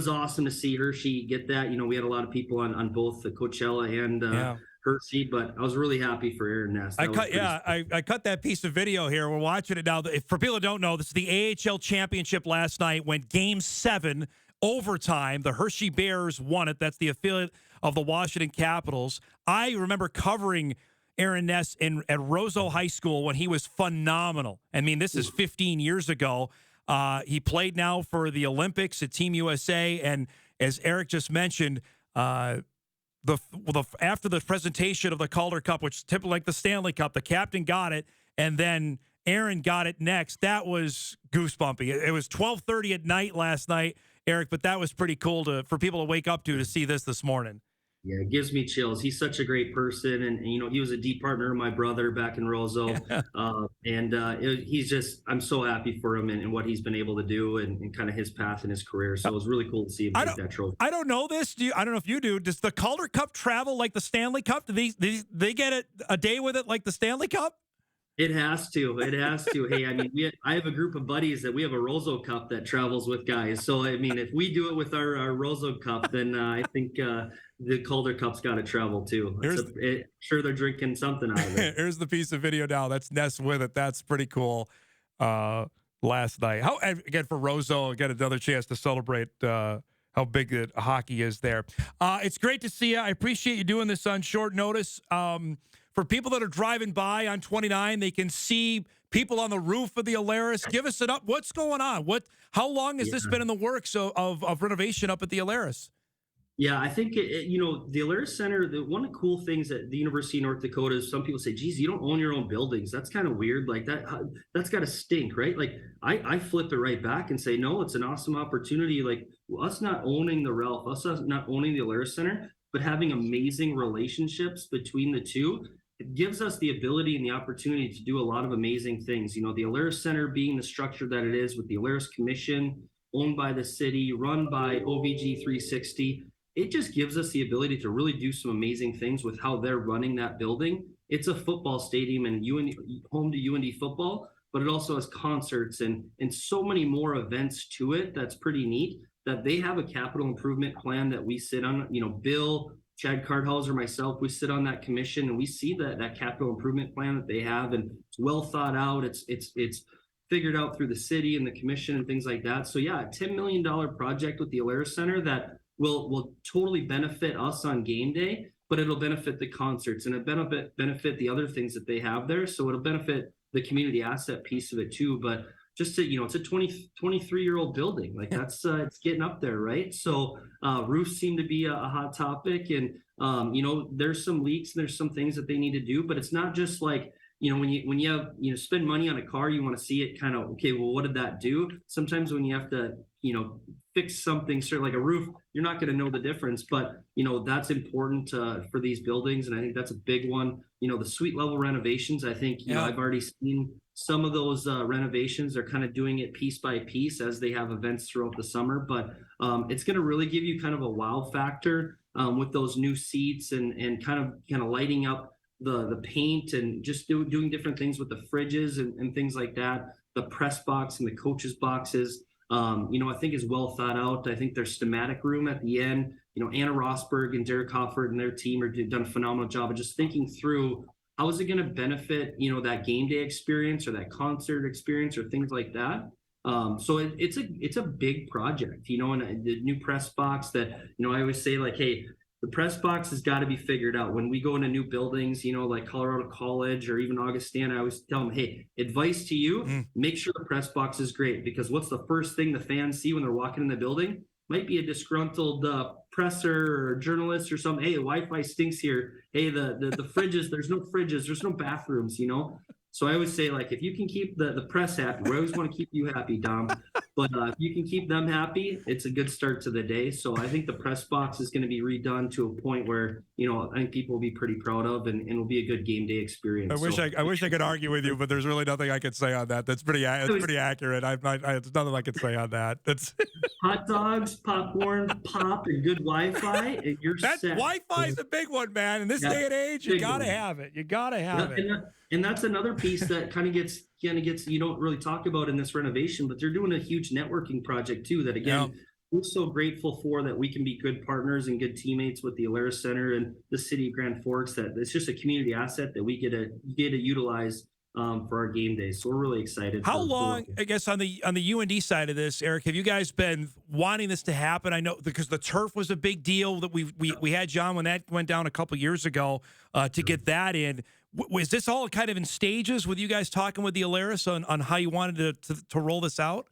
awesome to see Hershey get that. We had a lot of people on both the Coachella and Hershey, but I was really happy for Aaron Ness. I cut that piece of video here. We're watching it now. For people who don't know, this is the AHL championship last night, went Game 7, overtime. The Hershey Bears won it. That's the affiliate of the Washington Capitals. I remember covering Aaron Ness at Roseau High School when he was phenomenal. I mean, this is 15 years ago. He played now for the Olympics at Team USA, and as Erik just mentioned, after the presentation of the Calder Cup, which is typically like the Stanley Cup, the captain got it, and then Aaron got it next. That was goosebumpy. It was 12:30 at night last night, Erik, but that was pretty cool for people to wake up to see this morning. Yeah, it gives me chills. He's such a great person, and he was a deep partner of my brother back in Roseau, he's just, I'm so happy for him and what he's been able to do and kind of his path in his career. So it was really cool to see him take that trophy. I don't know this. I don't know if you do. Does the Calder Cup travel like the Stanley Cup? Do they get it a day with it like the Stanley Cup? It has to. It has to. Hey, I mean, I have a group of buddies that we have a Roseau Cup that travels with guys. So, I mean, if we do it with our Roseau Cup, then I think the Calder Cup's got to travel too. Sure, they're drinking something out of it. Here's the piece of video now. That's Ness with it. That's pretty cool. Last night. Again, for Roseau, get another chance to celebrate how big the hockey is there. It's great to see you. I appreciate you doing this on short notice. for people that are driving by on 29, they can see people on the roof of the Alaris. Give us an up. What's going on? How long has this been in the works of renovation up at the Alaris? Yeah, I think, the Alaris Center, one of the cool things at the University of North Dakota is some people say, geez, you don't own your own buildings. That's kind of weird. Like that's got to stink, right? Like I flip it right back and say, no, it's an awesome opportunity. Like us not owning the Ralph, us not owning the Alaris Center, but having amazing relationships between the two, it gives us the ability and the opportunity to do a lot of amazing things. The Alaris Center being the structure that it is with the Alaris Commission, owned by the city, run by OVG 360, it just gives us the ability to really do some amazing things with how they're running that building. It's a football stadium and home to UND football, but it also has concerts and so many more events to it. That's pretty neat that they have a capital improvement plan that we sit on. Bill, Chad Cardhauser, myself, we sit on that commission and we see that capital improvement plan that they have, and it's well thought out. It's figured out through the city and the commission and things like that. So yeah, a $10 million project with the Alaris Center that will totally benefit us on game day, but it'll benefit the concerts and it'll benefit the other things that they have there. So it'll benefit the community asset piece of it too. But just to, it's a 23-year-old building. Like that's, it's getting up there, right? So roofs seem to be a hot topic, and there's some leaks and there's some things that they need to do, but it's not just like, when you have, spend money on a car, you want to see it kind of, okay, well, what did that do? Sometimes when you have to, fix something, sort of like a roof, you're not going to know the difference, but, that's important for these buildings. And I think that's a big one. The suite level renovations, I think, I've already seen some of those renovations. They're kind of doing it piece by piece as they have events throughout the summer, but it's going to really give you kind of a wow factor with those new seats and kind of lighting up the paint and just doing different things with the fridges and things like that. The press box and the coaches boxes, I think is well thought out. I think their schematic room at the end, Anna Rosberg and Derek Hofford and their team are done a phenomenal job of just thinking through how is it going to benefit, that game day experience or that concert experience or things like that. So it's a big project, and the new press box that, I always say like, hey, the press box has got to be figured out. When we go into new buildings, like Colorado College or even Augustana, I always tell them, hey, advice to you, make sure the press box is great, because what's the first thing the fans see when they're walking in the building? Might be a disgruntled presser or journalist or something. Hey, the Wi-Fi stinks here. Hey, the fridges, there's no fridges, there's no bathrooms, So I always say, like, if you can keep the press happy, we always want to keep you happy, Dom. But if you can keep them happy, it's a good start to the day. So I think the press box is going to be redone to a point where, I think people will be pretty proud of, and it'll be a good game day experience. I wish I could argue with you, but there's really nothing I could say on that. That's pretty accurate. There's nothing I could say on that. That's hot dogs, popcorn, pop, and good Wi-Fi. And you're set. Wi-Fi is a big one, man. In this day and age, you gotta have it. You gotta have it. And that's another piece that kind of gets you don't really talk about in this renovation, but they're doing a huge networking project too. That again, we're so grateful for, that we can be good partners and good teammates with the Alaris Center and the city of Grand Forks. That it's just a community asset that we get to utilize for our game days. So we're really excited. How long, I guess, on the UND side of this, Erik, have you guys been wanting this to happen? I know because the turf was a big deal that we had, John, when that went down a couple years ago to get that in. Was this all kind of in stages with you guys talking with the Alaris on how you wanted to roll this out?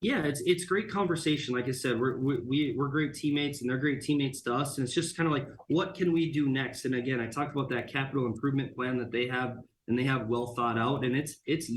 Yeah, it's great conversation. Like I said, we're great teammates and they're great teammates to us. And it's just kind of like, what can we do next? And again, I talked about that capital improvement plan that they have, and they have well thought out, and it's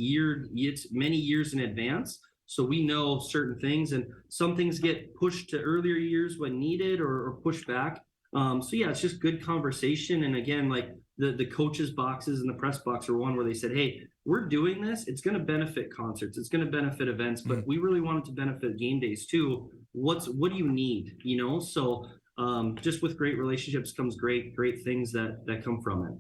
many years in advance. So we know certain things, and some things get pushed to earlier years when needed or pushed back. So yeah, it's just good conversation. And again, like the coaches boxes and the press box are one where they said, hey, we're doing this. It's going to benefit concerts. It's going to benefit events, but we really want it to benefit game days too. What do you need? So just with great relationships comes great things that come from it.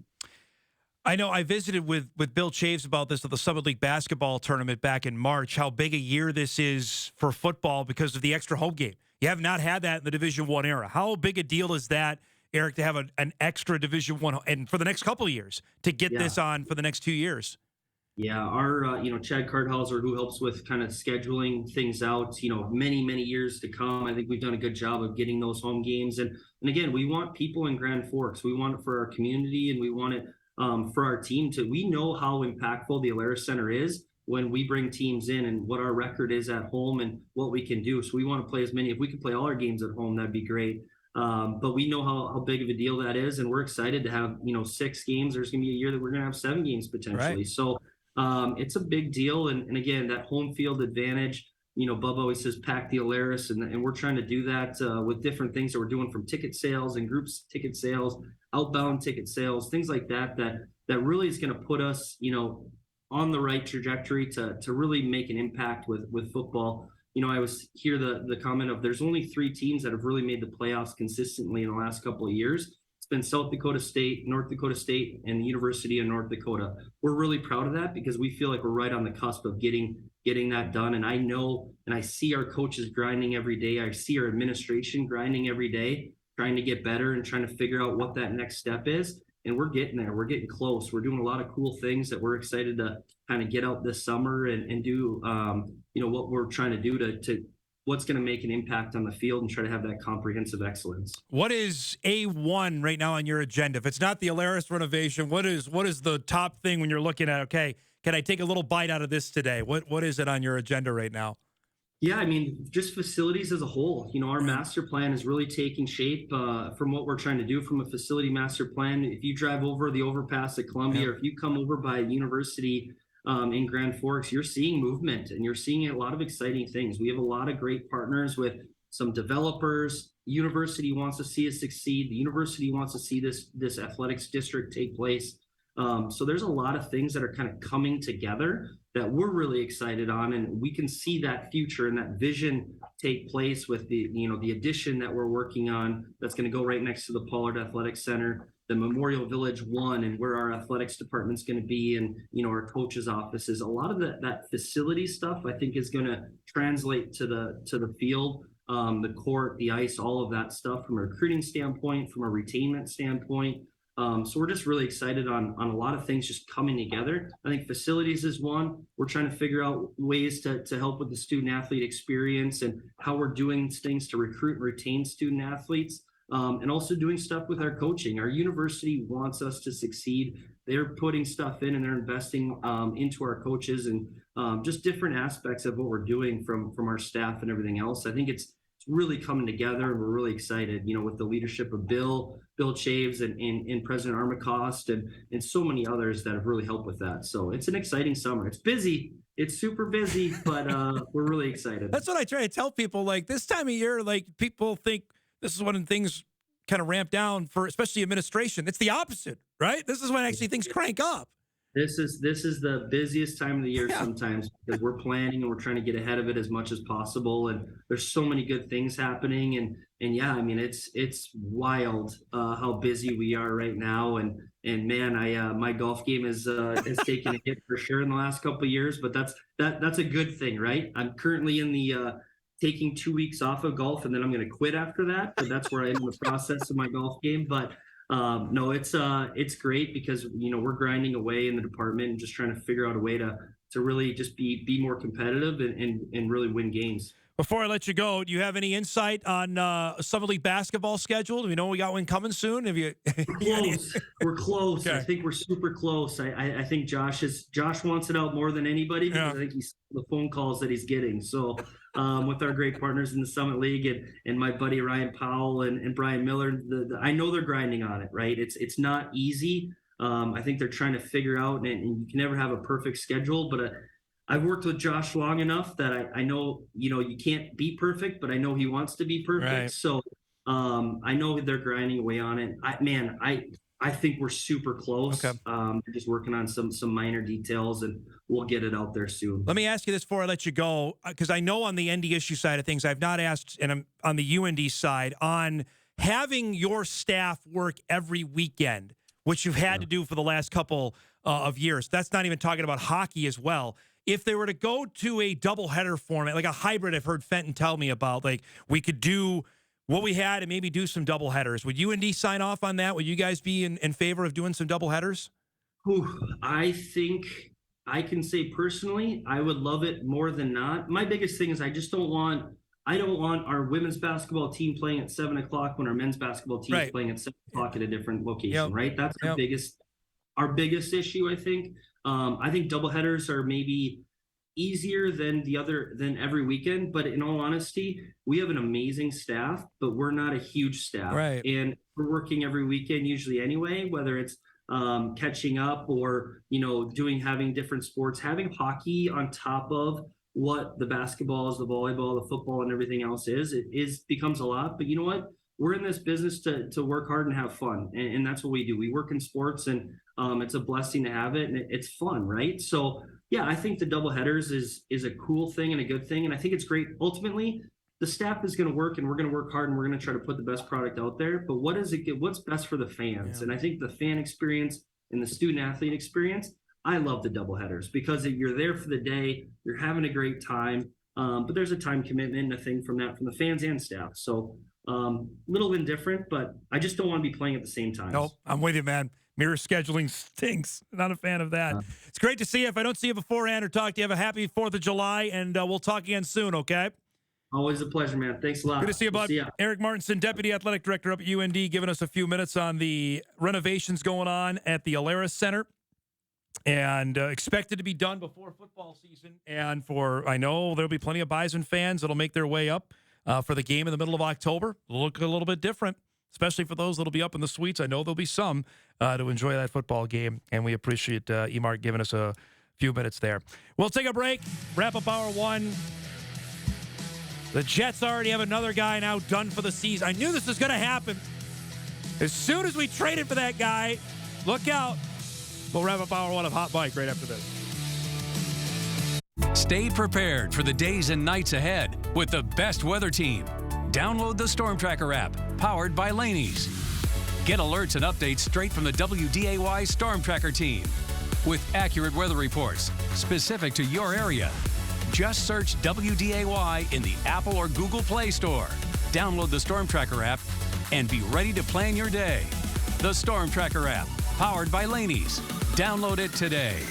I know I visited with Bill Chaves about this at the Summit League basketball tournament back in March, how big a year this is for football because of the extra home game. You have not had that in the Division I era. How big a deal is that, Erik, to have an extra Division I and for the next couple of years to get this on for the next 2 years? Yeah, our Chad Cardhauser, who helps with kind of scheduling things out, many years to come. I think we've done a good job of getting those home games, and again, we want people in Grand Forks. We want it for our community, and we want it for our team we know how impactful the Alaris Center is when we bring teams in and what our record is at home and what we can do. So we want to play as many. If we could play all our games at home, that'd be great. But we know how big of a deal that is, and we're excited to have 6 games. There's going to be a year that we're going to have 7 games potentially. Right. So it's a big deal, and again, that home field advantage. Bubba always says pack the Alaris, and we're trying to do that with different things that we're doing, from ticket sales and groups ticket sales, outbound ticket sales, things like that really is going to put us on the right trajectory to really make an impact with football. I was hear the comment of there's only 3 teams that have really made the playoffs consistently in the last couple of years. It's been South Dakota State, North Dakota State, and the University of North Dakota. We're really proud of that because we feel like we're right on the cusp of getting that done. And I know, and I see our coaches grinding every day. I see our administration grinding every day, trying to get better and trying to figure out what that next step is. And we're getting there. We're getting close. We're doing a lot of cool things that we're excited to kind of get out this summer and do, what we're trying to do to what's going to make an impact on the field and try to have that comprehensive excellence. What is A1 right now on your agenda? If it's not the Alaris renovation, what is the top thing when you're looking at, okay, can I take a little bite out of this today? What is it on your agenda right now? Yeah, just facilities as a whole. Our master plan is really taking shape from what we're trying to do from a facility master plan. If you drive over the overpass at Columbia, or if you come over by University in Grand Forks, you're seeing movement and you're seeing a lot of exciting things. We have a lot of great partners with some developers. University wants to see us succeed. The university wants to see this athletics district take place. So there's a lot of things that are kind of coming together that we're really excited on, and we can see that future and that vision take place with the addition that we're working on that's going to go right next to the Pollard Athletic Center, the Memorial Village 1, and where our athletics department's going to be, and our coaches' offices. A lot of that facility stuff I think is going to translate to the field, the court, the ice, all of that stuff from a recruiting standpoint, from a retainment standpoint. So we're just really excited on a lot of things just coming together. I think facilities is one. We're trying to figure out ways to help with the student athlete experience and how we're doing things to recruit and retain student athletes, and also doing stuff with our coaching. Our university wants us to succeed. They're putting stuff in and they're investing into our coaches and just different aspects of what we're doing from our staff and everything else. I think it's really coming together, and we're really excited, with the leadership of Bill Chaves and President Armacost and so many others that have really helped with that. So it's an exciting summer. It's busy. It's super busy, but we're really excited. That's what I try to tell people. Like this time of year, like people think this is when things kind of ramp down for especially administration. It's the opposite, right? This is when actually things crank up. This is the busiest time of the year sometimes because we're planning and we're trying to get ahead of it as much as possible. And there's so many good things happening. And yeah, it's wild how busy we are right now. And man, my golf game has taken a hit for sure in the last couple of years, but that's a good thing, right? I'm currently in the taking 2 weeks off of golf, and then I'm going to quit after that. But that's where I am in the process of my golf game. But no, it's great because we're grinding away in the department and just trying to figure out a way to really just be more competitive and really win games. Before I let you go, do you have any insight on Summer League basketball schedule? Do we know we got one coming soon? Have you? We're close. Okay. I think we're super close. I think Josh wants it out more than anybody because I think he's the phone calls that he's getting. So with our great partners in the Summit League and my buddy Ryan Powell and Brian Miller, I know they're grinding on it, right? It's not easy. I think they're trying to figure out, and you can never have a perfect schedule, but I've worked with Josh long enough that I know, you can't be perfect, but I know he wants to be perfect. Right. So I know they're grinding away on it. I think we're super close. Okay. We're just working on some minor details, and we'll get it out there soon. Let me ask you this before I let you go, because I know on the NDSU side of things, I've not asked, and I'm on the UND side, on having your staff work every weekend, which you've had to do for the last couple of years. That's not even talking about hockey as well. If they were to go to a doubleheader format, like a hybrid, I've heard Fenton tell me about, like we could do what we had and maybe do some doubleheaders. Would UND sign off on that? Would you guys be in favor of doing some doubleheaders? I think I can say personally, I would love it more than not. My biggest thing is I don't want our women's basketball team playing at 7:00 when our men's basketball team is playing at 7:00 at a different location, right? That's the biggest our biggest issue, I think. I think doubleheaders are maybe easier than every weekend, but in all honesty, we have an amazing staff, but we're not a huge staff. Right. And we're working every weekend usually anyway, whether it's catching up or, having different sports, having hockey on top of what the basketballs, the volleyball, the football, and everything else becomes a lot. But you know what? We're in this business to work hard and have fun. And that's what we do. We work in sports, and it's a blessing to have it, and it's fun, right? So yeah, I think the double headers is a cool thing and a good thing. And I think it's great. Ultimately, the staff is going to work, and we're going to work hard, and we're going to try to put the best product out there. But what's best for the fans? Yeah. And I think the fan experience and the student athlete experience, I love the double headers because you're there for the day, you're having a great time. But there's a time commitment and a thing from the fans and staff. So little bit different, but I just don't want to be playing at the same time. Nope, I'm with you, man. Mirror scheduling stinks. Not a fan of that. It's great to see you. If I don't see you beforehand or talk to you, have a happy 4th of July, and we'll talk again soon, okay? Always a pleasure, man. Thanks a lot. Good to see you, bud. Erik Martinson, Deputy Athletic Director up at UND, giving us a few minutes on the renovations going on at the Alara Center, and expected to be done before football season. And I know there'll be plenty of Bison fans that'll make their way up for the game in the middle of October. It'll look a little bit different, especially for those that'll be up in the suites. I know there'll be some to enjoy that football game, and we appreciate E-Mark giving us a few minutes there. We'll take a break, wrap up hour one. The Jets already have another guy now done for the season. I knew this was going to happen. As soon as we traded for that guy, look out. We'll wrap up hour one of Hot Mike right after this. Stay prepared for the days and nights ahead with the best weather team. Download the Storm Tracker app, powered by Laney's. Get alerts and updates straight from the WDAY Storm Tracker team with accurate weather reports specific to your area. Just search WDAY in the Apple or Google Play Store. Download the Storm Tracker app and be ready to plan your day. The Storm Tracker app, powered by Laney's. Download it today.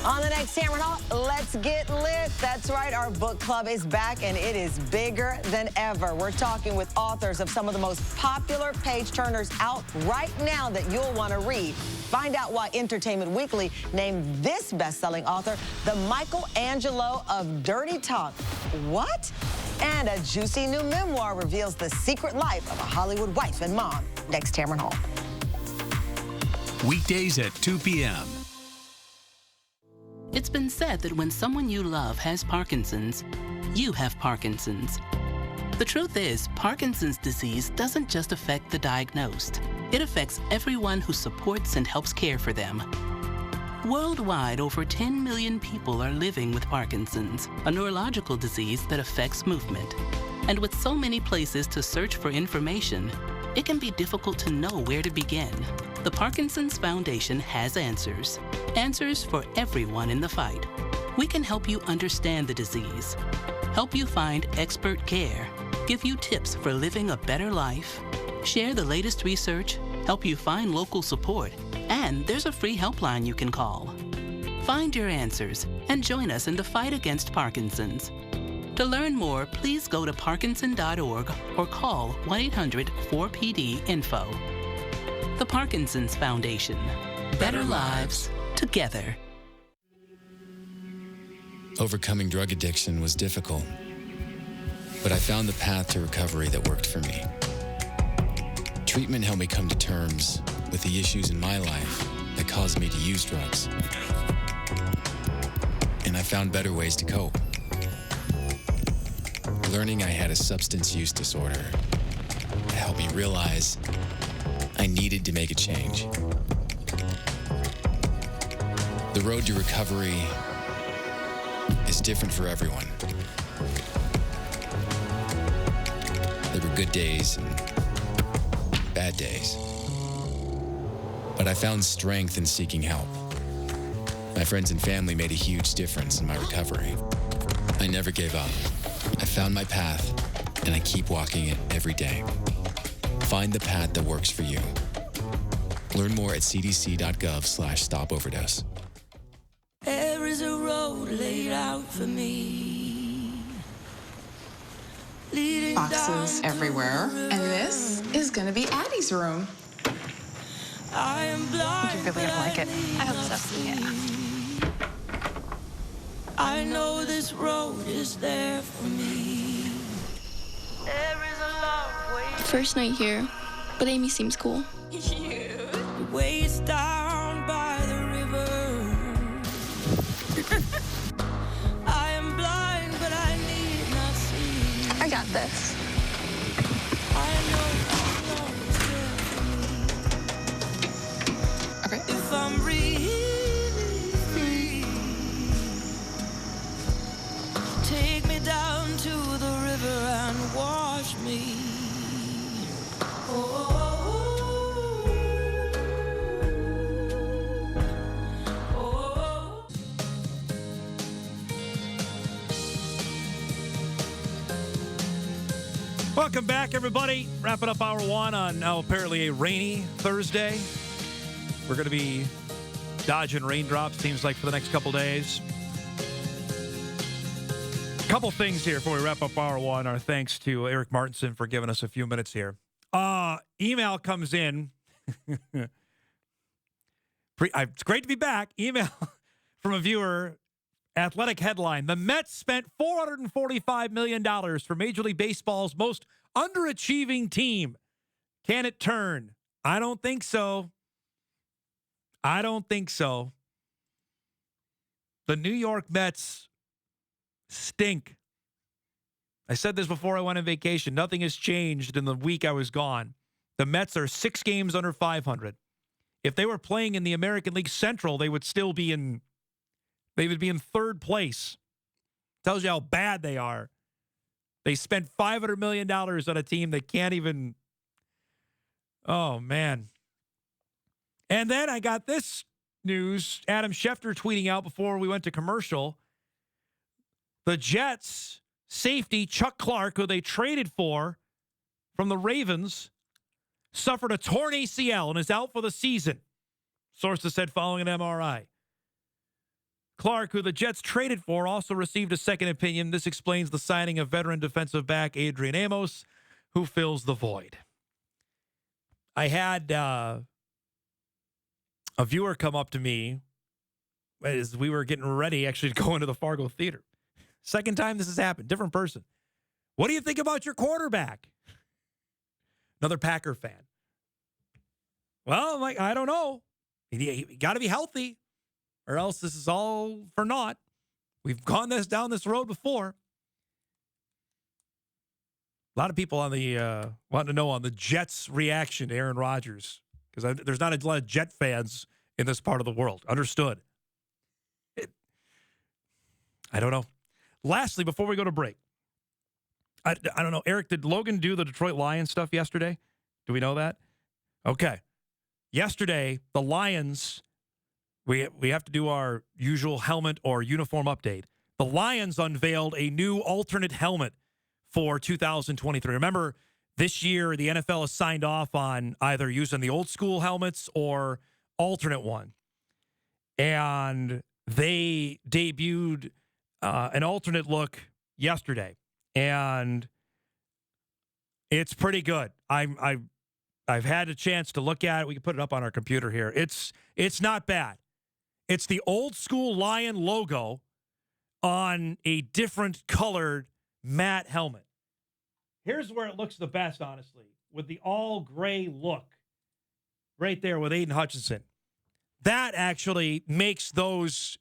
On the next Tamron Hall, let's get lit. That's right, our book club is back, and it is bigger than ever. We're talking with authors of some of the most popular page-turners out right now that you'll want to read. Find out why Entertainment Weekly named this best-selling author the Michelangelo of Dirty Talk. What? And a juicy new memoir reveals the secret life of a Hollywood wife and mom. Next Tamron Hall. Weekdays at 2 p.m. It's been said that when someone you love has Parkinson's, you have Parkinson's. The truth is, Parkinson's disease doesn't just affect the diagnosed. It affects everyone who supports and helps care for them. Worldwide, over 10 million people are living with Parkinson's, a neurological disease that affects movement. And with so many places to search for information, it can be difficult to know where to begin. The Parkinson's Foundation has answers. Answers for everyone in the fight. We can help you understand the disease, help you find expert care, give you tips for living a better life, share the latest research, help you find local support, and there's a free helpline you can call. Find your answers and join us in the fight against Parkinson's. To learn more, please go to parkinson.org or call 1-800-4PD-INFO. The Parkinson's Foundation. Better lives together. Overcoming drug addiction was difficult, but I found the path to recovery that worked for me. Treatment helped me come to terms with the issues in my life that caused me to use drugs. And I found better ways to cope. Learning I had a substance use disorder helped me realize I needed to make a change. The road to recovery is different for everyone. There were good days and bad days. But I found strength in seeking help. My friends and family made a huge difference in my recovery. I never gave up. I found my path, and I keep walking it every day. Find the path that works for you. Learn more at cdc.gov/stopoverdose. There is a road laid out for me. Boxes everywhere. And this is going to be Addie's room. I am blind. I think you're really gonna like it. I hope so. Yeah. I know this road is there for me. There is a long way. First night here, but Amy seems cool. The way it's down by the river. I am blind, but I need not see. I got this. I know how long it's there for me. Okay. If I'm really free, take me down to the river and wash me. Oh. Welcome back, everybody. Wrapping up hour one on now apparently a rainy Thursday. We're going to be dodging raindrops, seems like, for the next couple days. Couple things here before we wrap up hour one. Our thanks to Erik Martinson for giving us a few minutes here. Email comes in. It's great to be back. Email from a viewer. Athletic headline: the Mets spent $445 million for Major League Baseball's most underachieving team. Can it turn? I don't think so. I don't think so. The New York Mets stink. I said this before I went on vacation. Nothing has changed in the week I was gone. The Mets are 6 games under 500. If they were playing in the American League Central, they would still be in... They would be in third place. Tells you how bad they are. They spent $500 million on a team that can't even... Oh, man. And then I got this news. Adam Schefter tweeting out before we went to commercial. The Jets safety Chuck Clark, who they traded for from the Ravens, suffered a torn ACL and is out for the season. Sources said following an MRI. Clark, who the Jets traded for, also received a second opinion. This explains the signing of veteran defensive back Adrian Amos, who fills the void. I had a viewer come up to me as we were getting ready actually to go into the Fargo Theater. Second time this has happened. Different person. What do you think about your quarterback? Another Packer fan. Well, I'm like, I don't know. He got to be healthy, or else this is all for naught. We've gone down this road before. A lot of people on the wanting to know on the Jets' reaction to Aaron Rodgers, because there's not a lot of Jet fans in this part of the world. Understood. I don't know. Lastly, before we go to break, I don't know, Erik, did Logan do the Detroit Lions stuff yesterday? Do we know that? Okay. Yesterday, the Lions... We have to do our usual helmet or uniform update. The Lions unveiled a new alternate helmet for 2023. Remember, this year the NFL has signed off on either using the old school helmets or alternate one. And they debuted an alternate look yesterday. And it's pretty good. I've had a chance to look at it. We can put it up on our computer here. It's not bad. It's the old school Lion logo on a different colored matte helmet. Here's where it looks the best, honestly, with the all gray look right there with Aiden Hutchinson. That actually makes those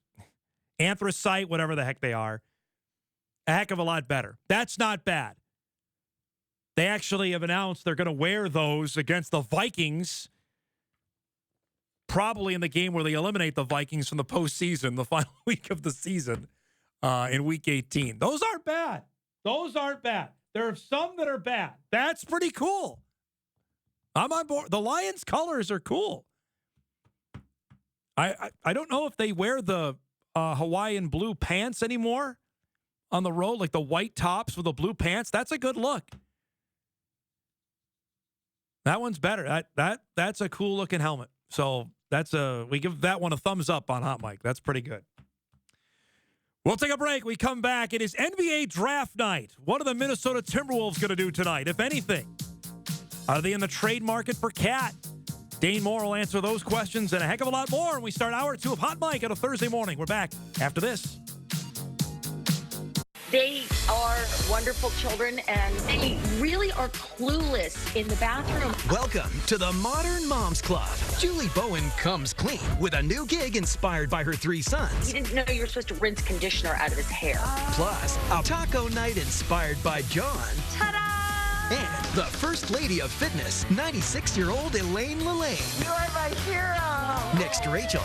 anthracite, whatever the heck they are, a heck of a lot better. That's not bad. They actually have announced they're going to wear those against the Vikings, probably in the game where they eliminate the Vikings from the postseason, the final week of the season in Week 18. Those aren't bad. Those aren't bad. There are some that are bad. That's pretty cool. I'm on board. The Lions colors are cool. I don't know if they wear the Hawaiian blue pants anymore on the road, like the white tops with the blue pants. That's a good look. That one's better. That's a cool looking helmet. So we give that one a thumbs up on Hot Mic. That's pretty good. We'll take a break. We come back. It is NBA draft night. What are the Minnesota Timberwolves going to do tonight, if anything? Are they in the trade market for Cat? Dane Moore will answer those questions and a heck of a lot more. And we start hour 2 of Hot Mic on a Thursday morning. We're back after this. They are wonderful children, and they really are clueless in the bathroom. Welcome to the Modern Moms Club. Julie Bowen comes clean with a new gig inspired by her 3 sons. He didn't know you were supposed to rinse conditioner out of his hair. Plus, a taco night inspired by John. Ta-da! And the First Lady of Fitness, 96-year-old Elaine Lelaine. You are my hero! Next to Rachel.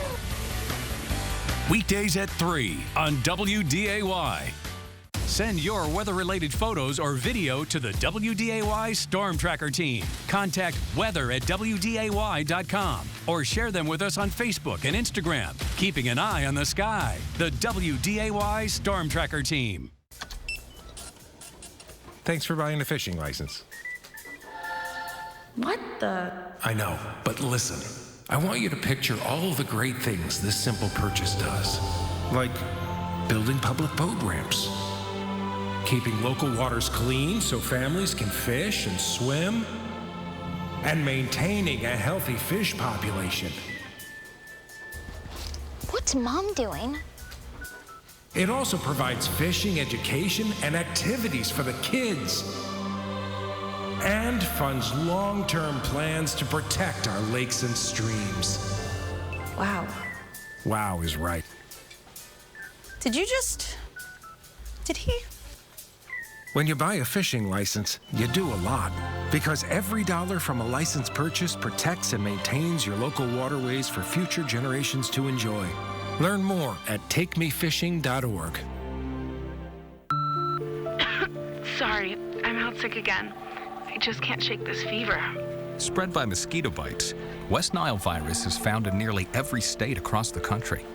Weekdays at 3 on WDAY. Send your weather-related photos or video to the WDAY Storm Tracker team. Contact weather@wday.com or share them with us on Facebook and Instagram. Keeping an eye on the sky. The WDAY Storm Tracker team. Thanks for buying a fishing license. What the? I know, but listen. I want you to picture all of the great things this simple purchase does. Like building public boat ramps, keeping local waters clean so families can fish and swim, and maintaining a healthy fish population. What's Mom doing? It also provides fishing education and activities for the kids, and funds long-term plans to protect our lakes and streams. Wow. Wow is right. Did he? When you buy a fishing license, you do a lot, because every dollar from a license purchase protects and maintains your local waterways for future generations to enjoy. Learn more at takemefishing.org. Sorry, I'm out sick again. I just can't shake this fever. Spread by mosquito bites, West Nile virus is found in nearly every state across the country.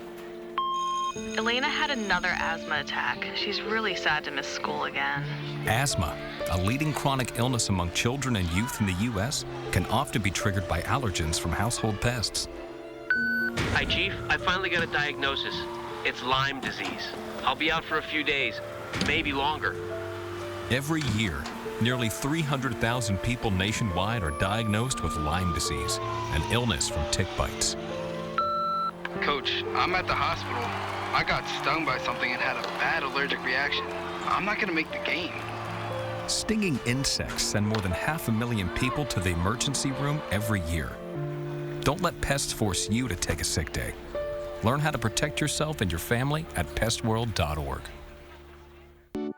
Elena had another asthma attack. She's really sad to miss school again. Asthma, a leading chronic illness among children and youth in the U.S., can often be triggered by allergens from household pests. Hi, Chief. I finally got a diagnosis. It's Lyme disease. I'll be out for a few days, maybe longer. Every year, nearly 300,000 people nationwide are diagnosed with Lyme disease, an illness from tick bites. Coach, I'm at the hospital. I got stung by something and had a bad allergic reaction. I'm not going to make the game. Stinging insects send more than 500,000 people to the emergency room every year. Don't let pests force you to take a sick day. Learn how to protect yourself and your family at pestworld.org.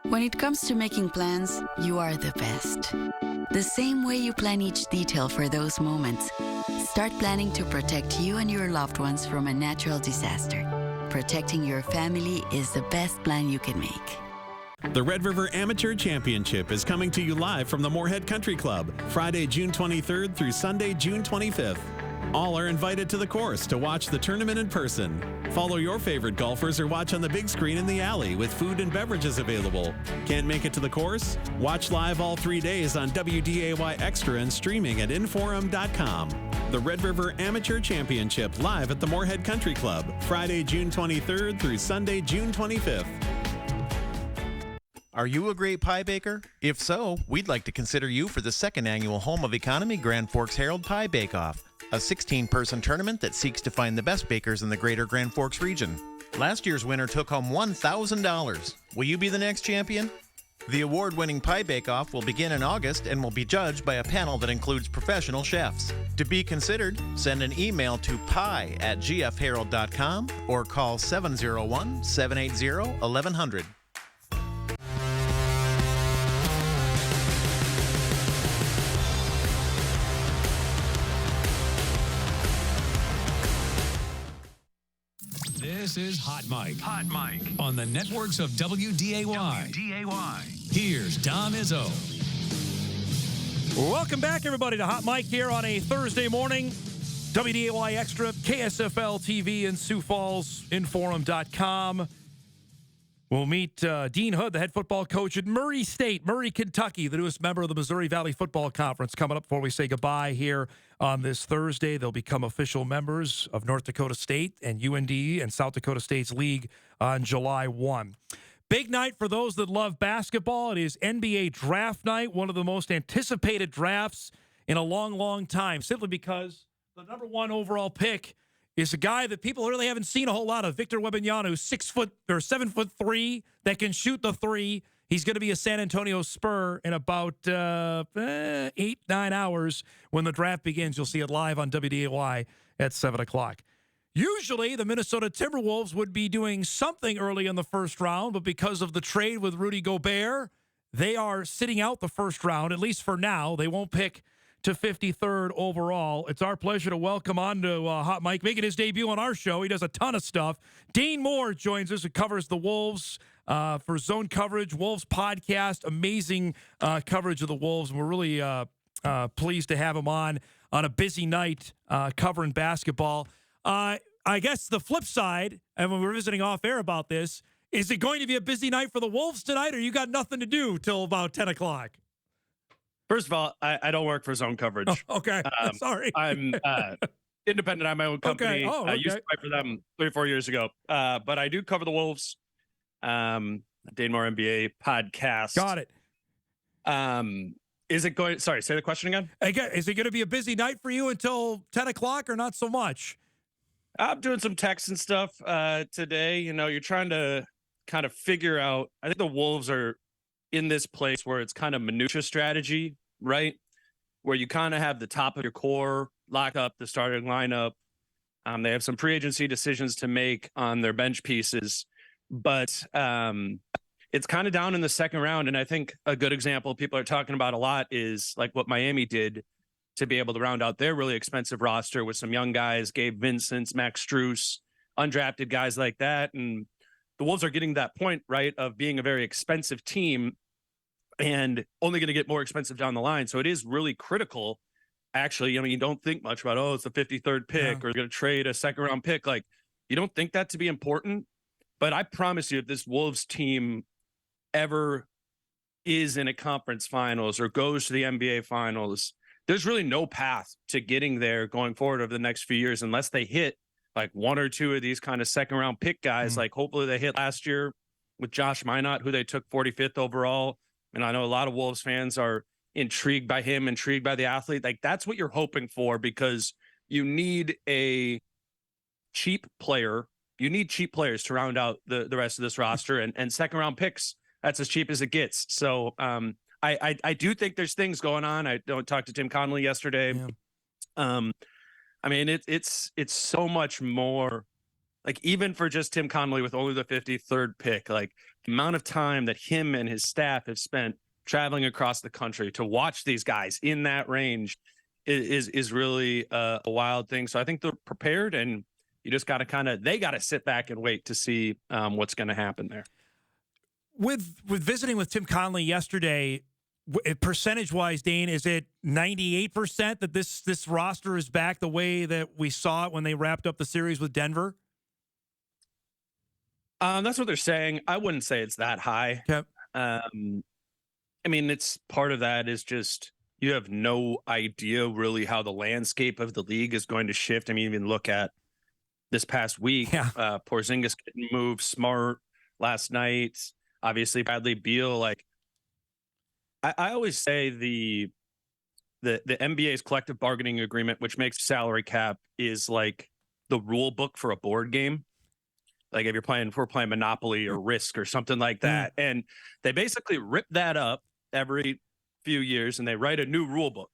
When it comes to making plans, you are the best. The same way you plan each detail for those moments, start planning to protect you and your loved ones from a natural disaster. Protecting your family is the best plan you can make. The Red River Amateur Championship is coming to you live from the Moorhead Country Club, Friday, June 23rd through Sunday, June 25th. All are invited to the course to watch the tournament in person. Follow your favorite golfers or watch on the big screen in the alley with food and beverages available. Can't make it to the course? Watch live all 3 days on WDAY Extra and streaming at inforum.com. The Red River Amateur Championship live at the Moorhead Country Club, Friday, June 23rd through Sunday, June 25th. Are you a great pie baker? If so, we'd like to consider you for the second annual Home of Economy Grand Forks Herald Pie Bake-Off, a 16-person tournament that seeks to find the best bakers in the greater Grand Forks region. Last year's winner took home $1,000. Will you be the next champion? The award-winning Pie Bake-Off will begin in August and will be judged by a panel that includes professional chefs. To be considered, send an email to pie@gfherald.com or call 701-780-1100. This is Hot Mic. Hot Mic. On the networks of WDAY. Here's Don Izzo. Welcome back, everybody, to Hot Mic here on a Thursday morning. WDAY Extra, KSFL TV in Sioux Falls, Inforum.com. We'll meet Dean Hood, the head football coach at Murray State, Murray, Kentucky, the newest member of the Missouri Valley Football Conference, coming up before we say goodbye here on this Thursday. They'll become official members of North Dakota State and UND and South Dakota State's league on July 1. Big night for those that love basketball. It is NBA draft night, one of the most anticipated drafts in a long, long time, simply because the number 1 overall pick is a guy that people really haven't seen a whole lot of. Victor Wembanyama, 7'3", that can shoot the three. He's going to be a San Antonio Spur in about 8-9 hours when the draft begins. You'll see it live on WDAY at 7 o'clock. Usually, the Minnesota Timberwolves would be doing something early in the first round, but because of the trade with Rudy Gobert, they are sitting out the first round, at least for now. They won't pick to 53rd overall. It's our pleasure to welcome on to Hot Mike, making his debut on our show. He does a ton of stuff. Dane Moore joins us, who covers the Wolves for Zone Coverage, Wolves podcast. Amazing coverage of the Wolves. And we're really pleased to have him on a busy night covering basketball. I guess the flip side, and when we were visiting off air about this, is it going to be a busy night for the Wolves tonight, or you got nothing to do till about 10 o'clock? First of all, I don't work for Zone Coverage. Oh, okay. Sorry. I'm independent on my own company. Okay. I used to write for them 3 or 4 years ago. But I do cover the Wolves. Dane Moore NBA podcast. Got it. Is it going? Sorry, say the question again. Is it going to be a busy night for you until 10 o'clock or not so much? I'm doing some texts and stuff today. You know, you're trying to kind of figure out. I think the Wolves are in this place where it's kind of minutia strategy, right? Where you kind of have the top of your core lock up the starting lineup. They have some free agency decisions to make on their bench pieces, but it's kind of down in the second round. And I think a good example people are talking about a lot is like what Miami did to be able to round out their really expensive roster with some young guys, Gabe Vincent, Max Strus, undrafted guys like that. And the Wolves are getting that point, right, of being a very expensive team and only going to get more expensive down the line. So it is really critical. Actually, I mean, you don't think much about, it's the 53rd pick or going to trade a second round pick. Like, you don't think that to be important. But I promise you, if this Wolves team ever is in a conference finals or goes to the NBA finals, there's really no path to getting there going forward over the next few years unless they hit like 1 or 2 of these kind of second round pick guys. Like hopefully they hit last year with Josh Minott, who they took 45th overall. And I know a lot of Wolves fans are intrigued by him, intrigued by the athlete. Like that's what you're hoping for, because you need a cheap player. You need cheap players to round out the rest of this roster, and second round picks. That's as cheap as it gets. So I do think there's things going on. I don't talk to Tim Connolly yesterday. Yeah. I mean, it's so much more, like even for just Tim Connolly with only the 53rd pick, like the amount of time that him and his staff have spent traveling across the country to watch these guys in that range is really a wild thing. So I think they're prepared, and you just got to they got to sit back and wait to see what's going to happen there. With visiting with Tim Connolly yesterday, percentage-wise, Dane, is it 98% that this roster is back the way that we saw it when they wrapped up the series with Denver? That's what they're saying. I wouldn't say it's that high. Yep. I mean, it's part of that is just you have no idea really how the landscape of the league is going to shift. I mean, even look at this past week. Yeah. Porzingis getting moved, Smart last night. Obviously, Bradley Beal. Like, I always say the NBA's collective bargaining agreement, which makes salary cap, is like the rule book for a board game. Like if we're playing Monopoly or Risk or something like that. And they basically rip that up every few years and they write a new rule book.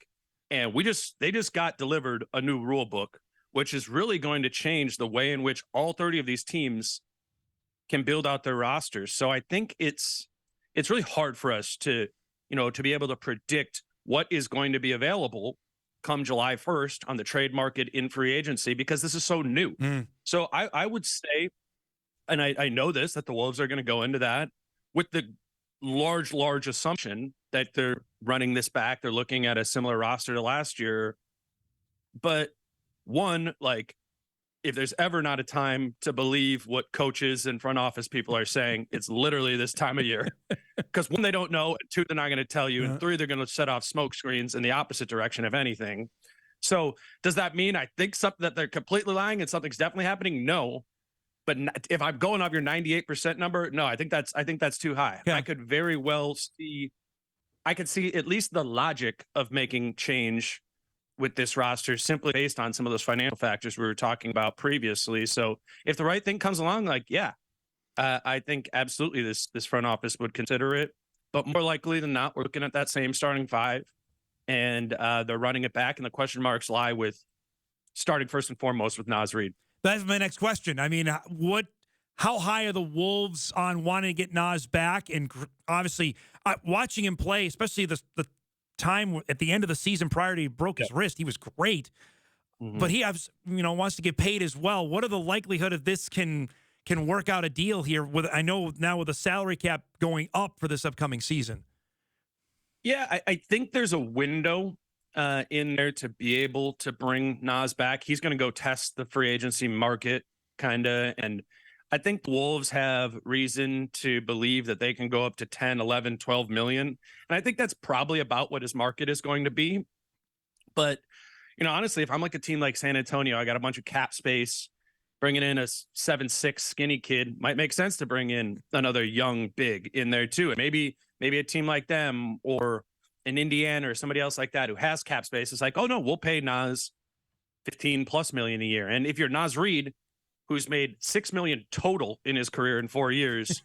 And they just got delivered a new rule book, which is really going to change the way in which all 30 of these teams can build out their rosters. So I think it's really hard for us to be able to predict what is going to be available come July 1st on the trade market in free agency, because this is so new. So I would say, and I know this, that the Wolves are going to go into that with the large assumption that they're running this back. They're looking at a similar roster to last year. But one, like, if there's ever not a time to believe what coaches and front office people are saying, it's literally this time of year. Because one, they don't know, and two, they're not going to tell you, and three, they're going to set off smoke screens in the opposite direction, if anything. So does that mean I think something that they're completely lying and something's definitely happening? No. But if I'm going off your 98% number, no, I think that's too high. Yeah. I could very well see at least the logic of making change with this roster simply based on some of those financial factors we were talking about previously. So if the right thing comes along, like, yeah, I think absolutely this front office would consider it. But more likely than not, we're looking at that same starting five, and they're running it back. And the question marks lie with starting first and foremost with Naz Reid. That's my next question. I mean, how high are the Wolves on wanting to get Naz back? And obviously, watching him play, especially the time at the end of the season prior to he broke his wrist, he was great. Mm-hmm. But he wants to get paid as well. What are the likelihood of this can work out a deal here? I know now with the salary cap going up for this upcoming season. Yeah, I think there's a window in there to be able to bring Naz back. He's going to go test the free agency market, kind of. And I think the Wolves have reason to believe that they can go up to 10, 11, 12 million. And I think that's probably about what his market is going to be. But, honestly, if I'm like a team like San Antonio, I got a bunch of cap space, bringing in a 7'6" skinny kid might make sense to bring in another young big in there too. And maybe a team like them or an Indiana or somebody else like that who has cap space is like, oh no, we'll pay Naz 15+ million a year. And if you're Naz Reid, who's made $6 million total in his career in 4 years,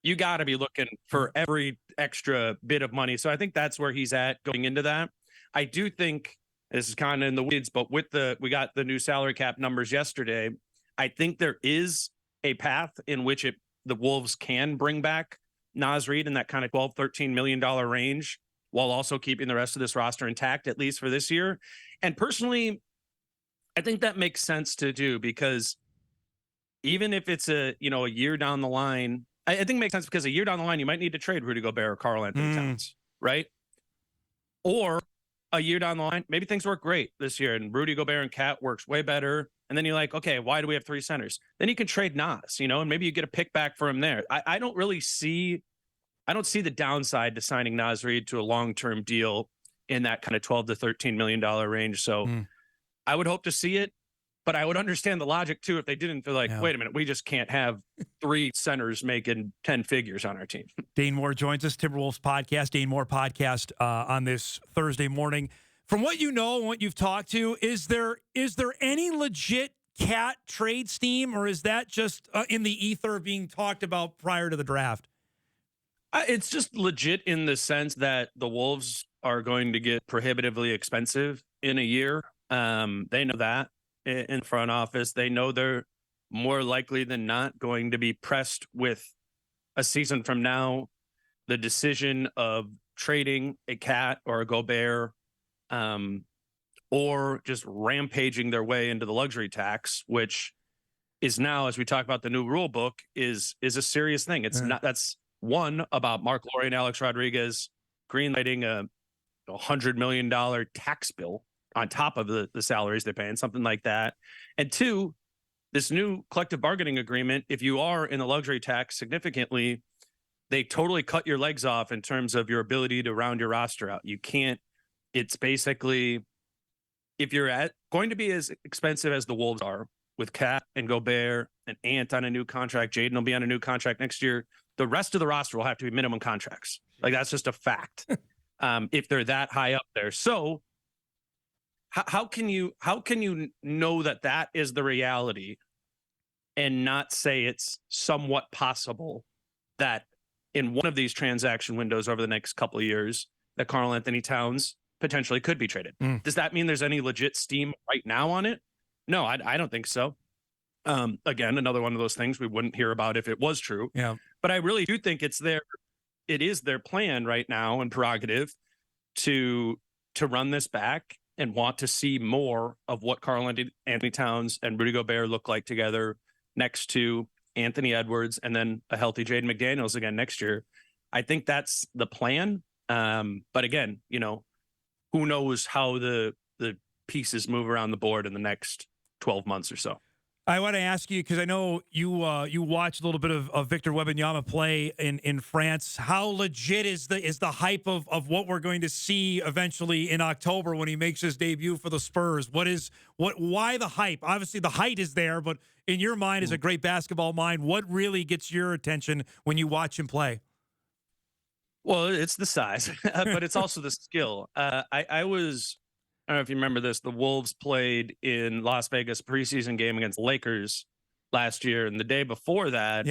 you got to be looking for every extra bit of money. So I think that's where he's at going into that. I do think this is kind of in the weeds, but we got the new salary cap numbers yesterday. I think there is a path in which the Wolves can bring back Naz Reid in that kind of $12-13 million range while also keeping the rest of this roster intact, at least for this year. And personally, I think that makes sense to do because even if it's a year down the line, I think it makes sense because a year down the line, you might need to trade Rudy Gobert or Karl-Anthony Towns, right? Or a year down the line, maybe things work great this year and Rudy Gobert and Cat works way better. And then you're like, okay, why do we have 3 centers? Then you can trade Naz, and maybe you get a pick back for him there. I don't see the downside to signing Naz Reid to a long-term deal in that kind of $12 to $13 million range. So I would hope to see it, but I would understand the logic too if they didn't. They're like, wait a minute, we just can't have 3 centers making 10 figures on our team. Dane Moore joins us, Timberwolves podcast, Dane Moore podcast on this Thursday morning. From what you know and what you've talked to, is there any legit Cat trade steam, or is that just in the ether being talked about prior to the draft? It's just legit in the sense that the Wolves are going to get prohibitively expensive in a year. They know that in front office. They know they're more likely than not going to be pressed with a season from now, the decision of trading a Cat or a Gobert, or just rampaging their way into the luxury tax, which is now, as we talk about the new rule book, is a serious thing. It's not. That's one about Mark Lori and Alex Rodriguez greenlighting a $100 million tax bill on top of the salaries they're paying, something like that. And two, this new collective bargaining agreement, if you are in the luxury tax significantly, they totally cut your legs off in terms of your ability to round your roster out. You can't. It's basically, if you're going to be as expensive as the Wolves are with Cat and Gobert and Ant on a new contract, Jaden will be on a new contract next year, the rest of the roster will have to be minimum contracts. Like, that's just a fact. If they're that high up there. So how can you know that is the reality and not say it's somewhat possible that in one of these transaction windows over the next couple of years that Karl-Anthony Towns potentially could be traded? Does that mean there's any legit steam right now on it? No, I don't think so. Again, another one of those things we wouldn't hear about if it was true. Yeah. But I really do think it is their plan right now and prerogative to run this back and want to see more of what Karl-Anthony Towns and Rudy Gobert look like together next to Anthony Edwards and then a healthy Jaden McDaniels again next year. I think that's the plan. But again, who knows how the pieces move around the board in the next 12 months or so. I want to ask you, because I know you watched a little bit of Victor Wembanyama play in France. How legit is the hype of what we're going to see eventually in October when he makes his debut for the Spurs? Why the hype? Obviously the height is there, but in your mind, as a great basketball mind, what really gets your attention when you watch him play? Well, it's the size, but it's also the skill. I don't know if you remember this. The Wolves played in Las Vegas preseason game against Lakers last year, and the day before that,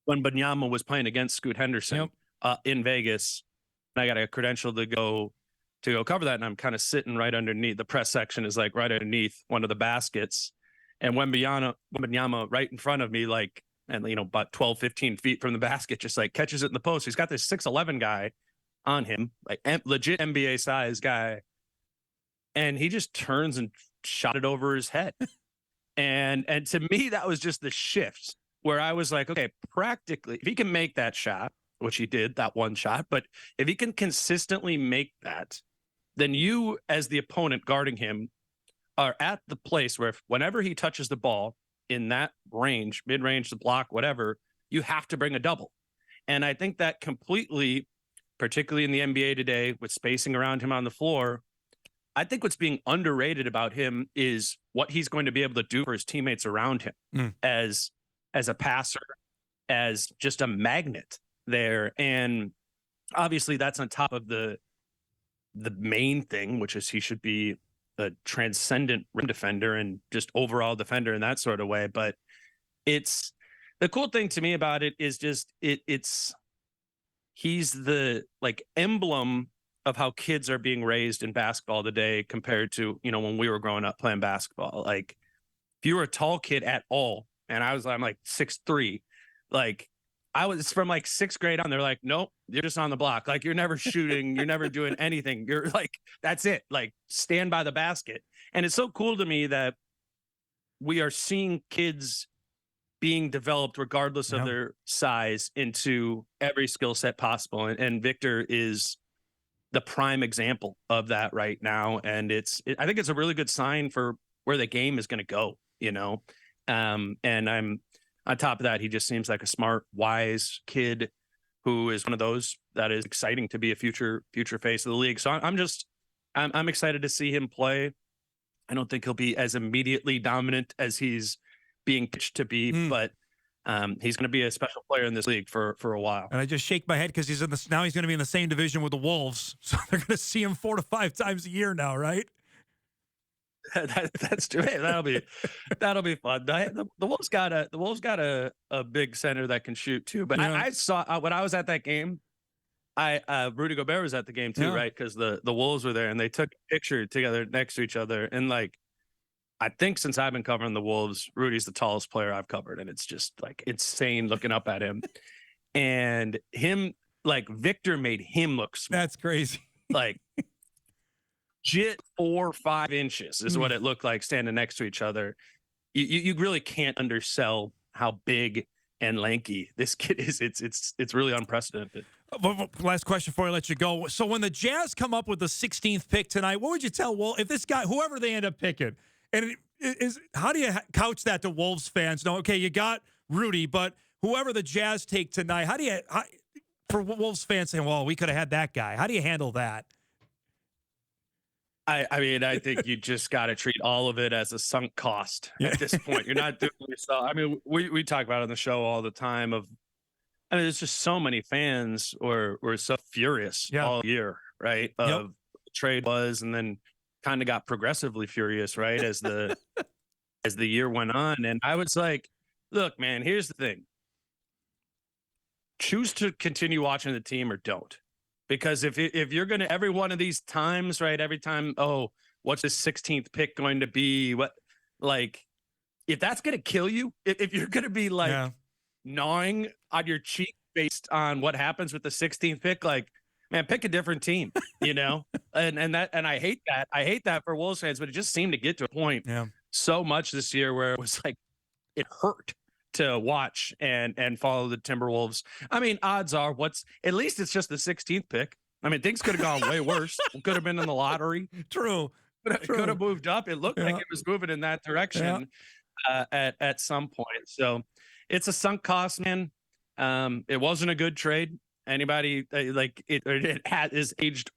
when Banyama was playing against Scoot Henderson in Vegas, and I got a credential to go cover that, and I'm kind of sitting right underneath. The press section is like right underneath one of the baskets, and Wembanyama right in front of me, like, and about 12, 15 feet from the basket, just like catches it in the post. He's got this 6'11" guy on him, like legit NBA size guy, and he just turns and shot it over his head. and to me, that was just the shift where I was like, okay, practically, if he can make that shot, which he did, that one shot, but if he can consistently make that, then you, as the opponent guarding him, are at the place where whenever he touches the ball in that range, mid-range, the block, whatever, you have to bring a double. And I think that completely, particularly in the NBA today, with spacing around him on the floor, I think what's being underrated about him is what he's going to be able to do for his teammates around him as a passer, as just a magnet there. And obviously that's on top of the main thing, which is he should be a transcendent rim defender and just overall defender in that sort of way. But it's the cool thing to me about it is just he's the like emblem of how kids are being raised in basketball today compared to, when we were growing up playing basketball. Like if you were a tall kid at all, and I'm like 6'3", like I was from like 6th grade on, they're like, nope, you're just on the block. Like you're never shooting, you're never doing anything. You're like, that's it. Like stand by the basket. And it's so cool to me that we are seeing kids being developed regardless of their size into every skill set possible. And Victor is the prime example of that right now. And I think it's a really good sign for where the game is going to go, and I'm on top of that, he just seems like a smart, wise kid who is one of those that is exciting to be a future face of the league. So I'm excited to see him play. I don't think he'll be as immediately dominant as he's being pitched to be, but he's going to be a special player in this league for a while. And I just shake my head because now he's going to be in the same division with the Wolves, so they're going to see him 4 to 5 times a year now, right? That's true. Hey, that'll be fun. The Wolves got a big center that can shoot too. But I saw when I was at that game, Rudy Gobert was at the game too, right? Because the Wolves were there and they took a picture together next to each other. And like, I think since I've been covering the Wolves, Rudy's the tallest player I've covered, and it's just like insane looking up at him. And him, like Victor, made him look small. That's crazy. Like. Legit 4 or 5 inches is what it looked like standing next to each other. You really can't undersell how big and lanky this kid is. It's really unprecedented. Last question before I let you go. So when the Jazz come up with the 16th pick tonight, what would you tell if this guy, whoever they end up picking, and how do you couch that to Wolves fans? No, okay, you got Rudy, but whoever the Jazz take tonight, for Wolves fans saying, well, we could have had that guy. How do you handle that? I mean, I think you just got to treat all of it as a sunk cost at this point. You're not doing yourself. I mean, we talk about it on the show all the time there's just so many fans were so furious all year, right? Of the trade was, and then kind of got progressively furious, right? As the year went on. And I was like, look, man, here's the thing. Choose to continue watching the team or don't. Because if you're going to, every one of these times, right, every time, what's the 16th pick going to be? What, like, if that's going to kill you, if you're going to be like gnawing on your cheek based on what happens with the 16th pick, like, man, pick a different team, and I hate that. I hate that for Wolves fans, but it just seemed to get to a point so much this year where it was like, it hurt to watch and follow the Timberwolves. I mean, odds are at least it's just the 16th pick. I mean, things could have gone way worse. It could have been in the lottery. True. Could have moved up. It looked like it was moving in that direction at some point. So it's a sunk cost, man. It wasn't a good trade. Anybody is aged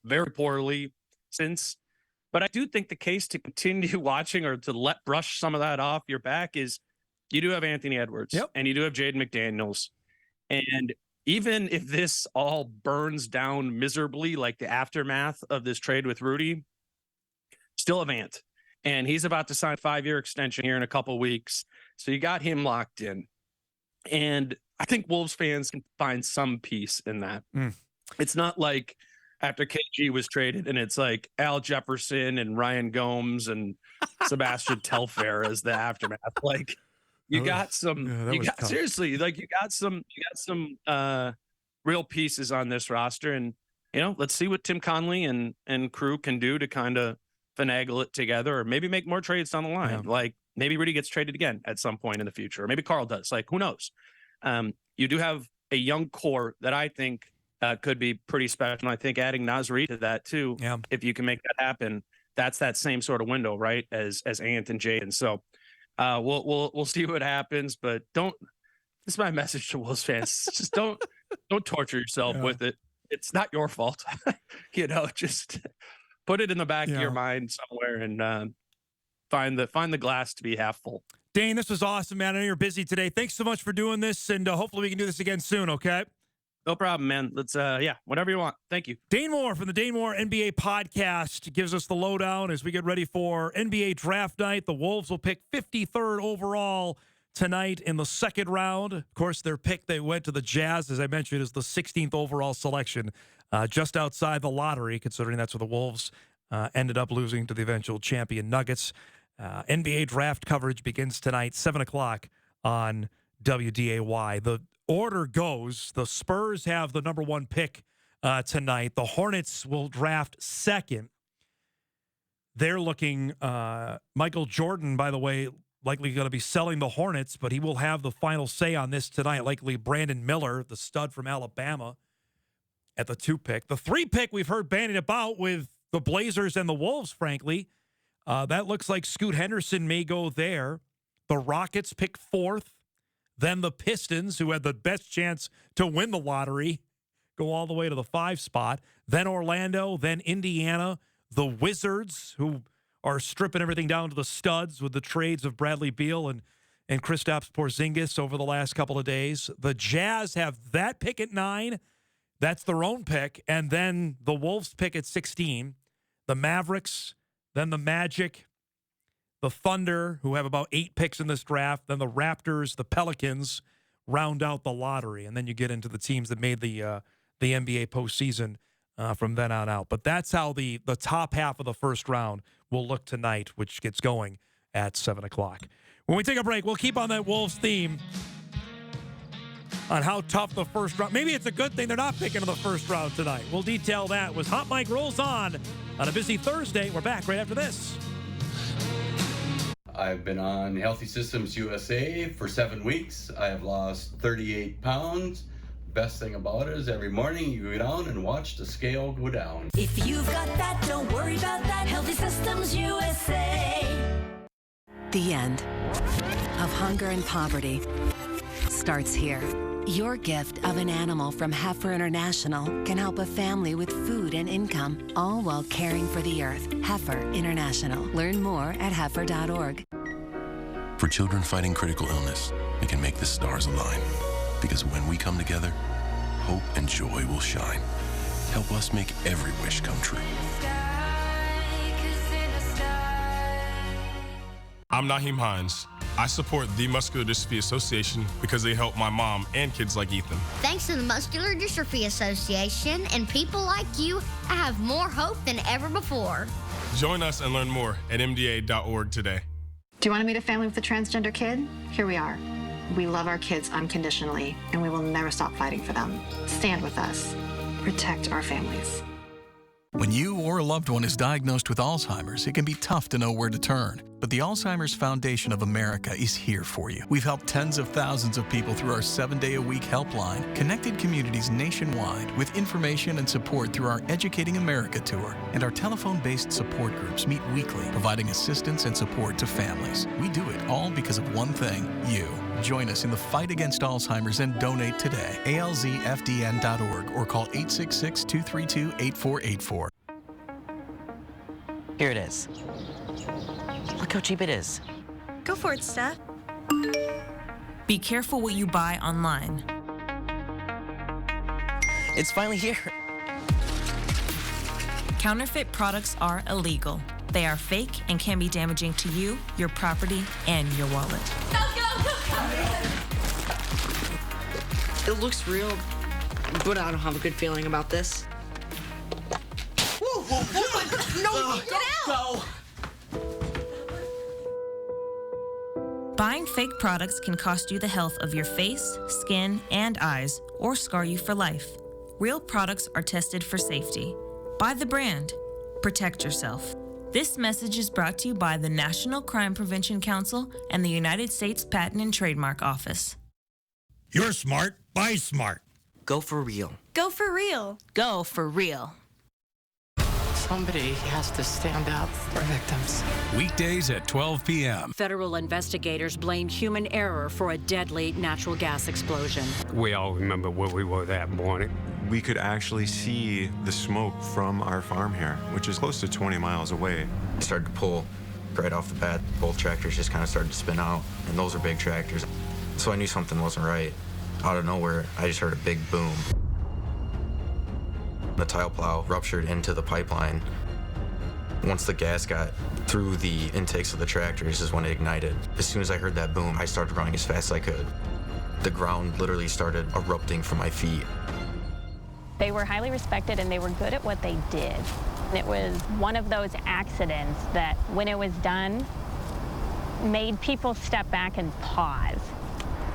very poorly since. But I do think the case to continue watching or to brush some of that off your back is you do have Anthony Edwards and you do have Jaden McDaniels. And even if this all burns down miserably, like the aftermath of this trade with Rudy, still a Vant. And he's about to sign a 5-year extension here in a couple weeks. So you got him locked in. And I think Wolves fans can find some peace in that. It's not like after KG was traded and it's like Al Jefferson and Ryan Gomes and Sebastian Telfair as the aftermath. Like you got some, seriously, like you got some real pieces on this roster. And, let's see what Tim Conley and crew can do to kind of finagle it together, or maybe make more trades down the line. Yeah. Like maybe Rudy gets traded again at some point in the future, or maybe Carl does. Like, who knows? You do have a young core that I think could be pretty special. And I think adding Nasri to that too, if you can make that happen, that's that same sort of window, right? As Ant and Jaden. So we'll see what happens, but this is my message to Wolves fans. Just don't torture yourself with it. It's not your fault. Just put it in the back of your mind somewhere and find the glass to be half full. Dane, this was awesome, man. I know you're busy today. Thanks so much for doing this, and hopefully we can do this again soon, okay? No problem, man. Let's, whatever you want. Thank you. Dane Moore from the Dane Moore NBA podcast gives us the lowdown as we get ready for NBA draft night. The Wolves will pick 53rd overall tonight in the second round. Of course, their pick, they went to the Jazz, as I mentioned, is the 16th overall selection, just outside the lottery, considering that's where the Wolves ended up losing to the eventual champion Nuggets. NBA draft coverage begins tonight, 7 o'clock on WDAY. The order goes, the Spurs have the number 1 pick tonight. The Hornets will draft second. They're looking, Michael Jordan, by the way, likely going to be selling the Hornets, but he will have the final say on this tonight. Likely Brandon Miller, the stud from Alabama, at the 2 pick. The 3 pick we've heard bandied about with the Blazers and the Wolves, frankly. That looks like Scoot Henderson may go there. The Rockets pick 4th. Then the Pistons, who had the best chance to win the lottery, go all the way to the 5 spot. Then Orlando, then Indiana. The Wizards, who are stripping everything down to the studs with the trades of Bradley Beal and Kristaps Porzingis over the last couple of days. The Jazz have that pick at 9. That's their own pick. And then the Wolves pick at 16. The Mavericks, then the Magic, the Thunder, who have about 8 picks in this draft, then the Raptors, the Pelicans round out the lottery. And then you get into the teams that made the NBA postseason from then on out. But that's how the top half of the first round will look tonight, which gets going at 7 o'clock. When we take a break, we'll keep on that Wolves theme on how tough the first round. Maybe it's a good thing they're not picking in the first round tonight. We'll detail that as Hot Mike rolls on a busy Thursday. We're back right after this. I've been on Healthy Systems USA for 7 weeks. I have lost 38 pounds. Best thing about it is every morning you go down and watch the scale go down. If you've got that, don't worry about that. Healthy Systems USA. The end of hunger and poverty starts here. Your gift of an animal from Heifer International can help a family with food and income, all while caring for the earth. Heifer International. Learn more at heifer.org. For children fighting critical illness, we can make the stars align. Because when we come together, hope and joy will shine. Help us make every wish come true. I'm Naheem Hines. I support the Muscular Dystrophy Association because they help my mom and kids like Ethan. Thanks to the Muscular Dystrophy Association and people like you, I have more hope than ever before. Join us and learn more at mda.org today. Do you want to meet a family with a transgender kid? Here we are. We love our kids unconditionally, and we will never stop fighting for them. Stand with us. Protect our families. When you or a loved one is diagnosed with Alzheimer's, it can be tough to know where to turn. But the Alzheimer's Foundation of America is here for you. We've helped tens of thousands of people through our 7-day-a-week helpline, connected communities nationwide with information and support through our Educating America tour. And our telephone-based support groups meet weekly, providing assistance and support to families. We do it all because of one thing, you. Join us in the fight against Alzheimer's and donate today. alzfdn.org or call 866-232-8484. Here it is. Look how cheap it is. Go for it, Steph. Be careful what you buy online. It's finally here. Counterfeit products are illegal. They are fake and can be damaging to you, your property, and your wallet. It looks real, but I don't have a good feeling about this. No, get out! Buying fake products can cost you the health of your face, skin, and eyes, or scar you for life. Real products are tested for safety. Buy the brand. Protect yourself. This message is brought to you by the National Crime Prevention Council and the United States Patent and Trademark Office. You're smart. Buy smart. Go for real. Go for real. Go for real. Somebody has to stand up for victims. Weekdays at 12 p.m. Federal investigators blame human error for a deadly natural gas explosion. We all remember where we were that morning. We could actually see the smoke from our farm here, which is close to 20 miles away. I started to pull right off the bat. Both tractors just kind of started to spin out, and those are big tractors. So I knew something wasn't right. Out of nowhere, I just heard a big boom. The tile plow ruptured into the pipeline. Once the gas got through the intakes of the tractors is when it ignited. As soon as I heard that boom, I started running as fast as I could. The ground literally started erupting from my feet. They were highly respected and they were good at what they did. It was one of those accidents that, when it was done, made people step back and pause.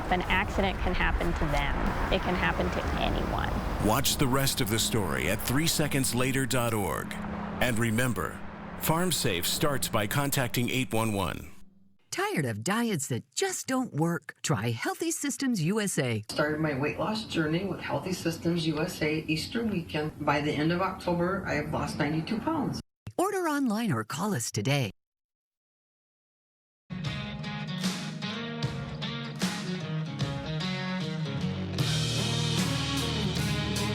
If an accident can happen to them, it can happen to anyone. Watch the rest of the story at 3secondslater.org. And remember, Farm Safe starts by contacting 811. Tired of diets that just don't work? Try Healthy Systems USA. Started my weight loss journey with Healthy Systems USA Easter weekend. By the end of October, I have lost 92 pounds. Order online or call us today.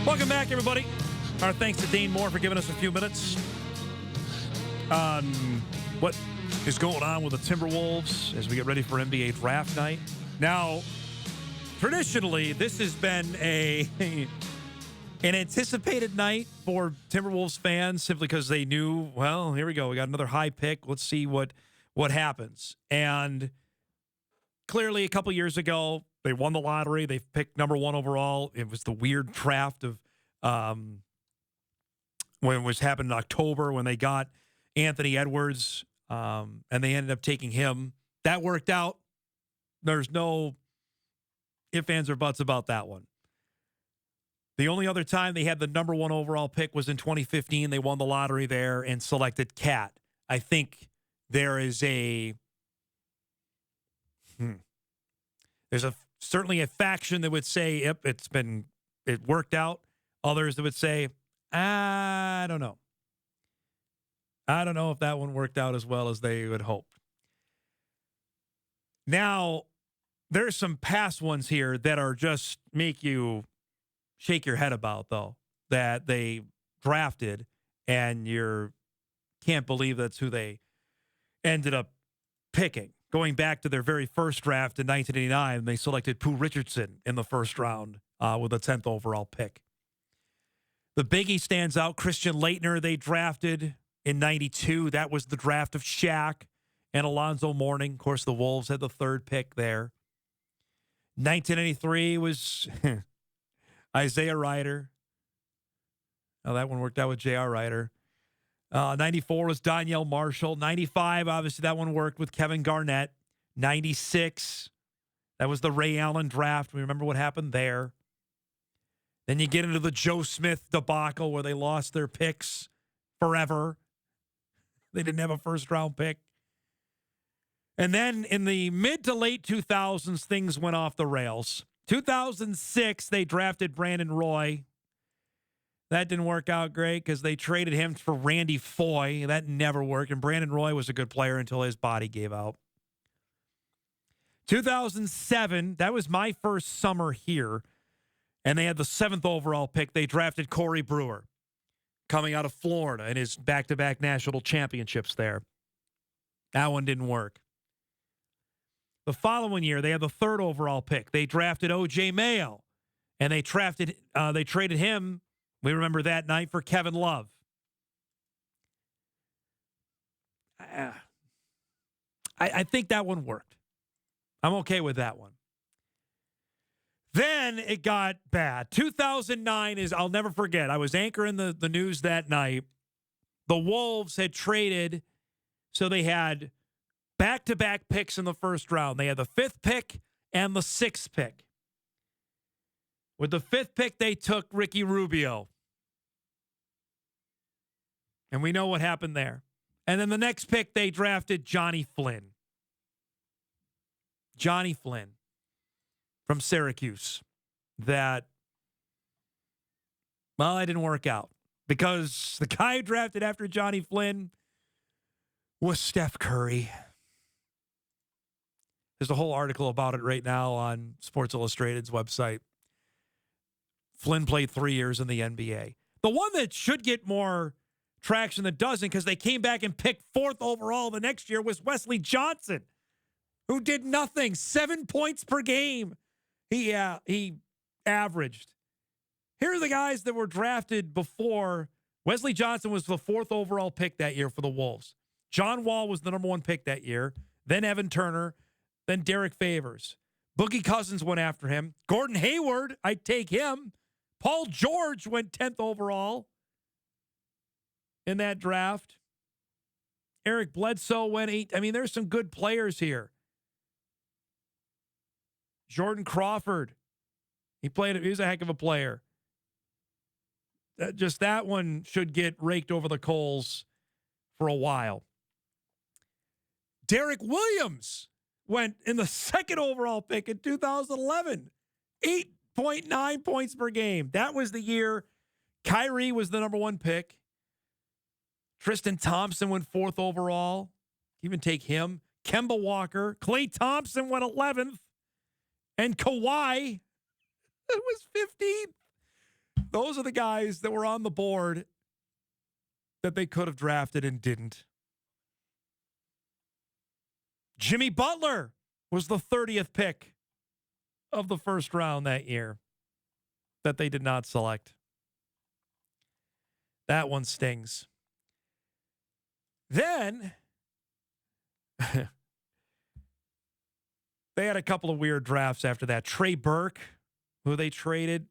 Welcome back, everybody. Our thanks to Dane Moore for giving us a few minutes on what is going on with the Timberwolves as we get ready for NBA draft night. Now, traditionally, this has been an anticipated night for Timberwolves fans simply because they knew, well, here we go. We got another high pick. Let's see what happens. And clearly, a couple years ago, they won the lottery. They picked number 1 overall. It was the weird draft of when it was happened in October when they got Anthony Edwards, and they ended up taking him. That worked out. There's no ifs, ands, or buts about that one. The only other time they had the number 1 overall pick was in 2015. They won the lottery there and selected Cat. I think there is there's certainly a faction that would say, yep, it worked out. Others that would say, I don't know. I don't know if that one worked out as well as they would hope. Now, there's some past ones here that are just make you shake your head about, though, that they drafted, and you can't believe that's who they ended up picking. Going back to their very first draft in 1989, they selected Pooh Richardson in the first round with a 10th overall pick. The biggie stands out. Christian Laettner, they drafted in 92. That was the draft of Shaq and Alonzo Mourning. Of course, the Wolves had the 3rd pick there. 1993 was Isaiah Ryder. Now, that one worked out with J.R. Ryder. 94 was Donyell Marshall. 95, obviously, that one worked with Kevin Garnett. 96, that was the Ray Allen draft. We remember what happened there. Then you get into the Joe Smith debacle where they lost their picks forever. They didn't have a first-round pick. And then in the mid to late 2000s, things went off the rails. 2006, they drafted Brandon Roy. That didn't work out great because they traded him for Randy Foye. That never worked. And Brandon Roy was a good player until his body gave out. 2007, that was my first summer here. And they had the 7th overall pick. They drafted Corey Brewer, coming out of Florida in his back-to-back national championships there. That one didn't work. The following year, they had the 3rd overall pick. They drafted O.J. Mayo. And they traded him, we remember that night, for Kevin Love. I think that one worked. I'm okay with that one. Then it got bad. 2009 is, I'll never forget. I was anchoring the news that night. The Wolves had traded, so they had back-to-back picks in the first round. They had the 5th pick and the 6th pick. With the 5th pick, they took Ricky Rubio. And we know what happened there. And then the next pick, they drafted Johnny Flynn. Johnny Flynn from Syracuse. That, well, it didn't work out. Because the guy who drafted after Johnny Flynn was Steph Curry. There's a whole article about it right now on Sports Illustrated's website. Flynn played 3 years in the NBA. The one that should get more traction that doesn't, because they came back and picked 4th overall the next year, was Wesley Johnson, who did nothing. 7 points per game. He averaged. Here are the guys that were drafted before. Wesley Johnson was the 4th overall pick that year for the Wolves. John Wall was the number 1 pick that year. Then Evan Turner. Then Derek Favors. Boogie Cousins went after him. Gordon Hayward, I'd take him. Paul George went 10th overall in that draft. Eric Bledsoe went 8th. I mean, there's some good players here. Jordan Crawford. He was a heck of a player. Just that one should get raked over the coals for a while. Derek Williams went in the 2nd overall pick in 2011. 8.9 points per game. That was the year Kyrie was the number 1 pick. Tristan Thompson went 4th overall. Even take him. Kemba Walker. Klay Thompson went 11th. And Kawhi was 15th. Those are the guys that were on the board that they could have drafted and didn't. Jimmy Butler was the 30th pick of the first round that year that they did not select. That one stings. Then they had a couple of weird drafts after that. Trey Burke, who they traded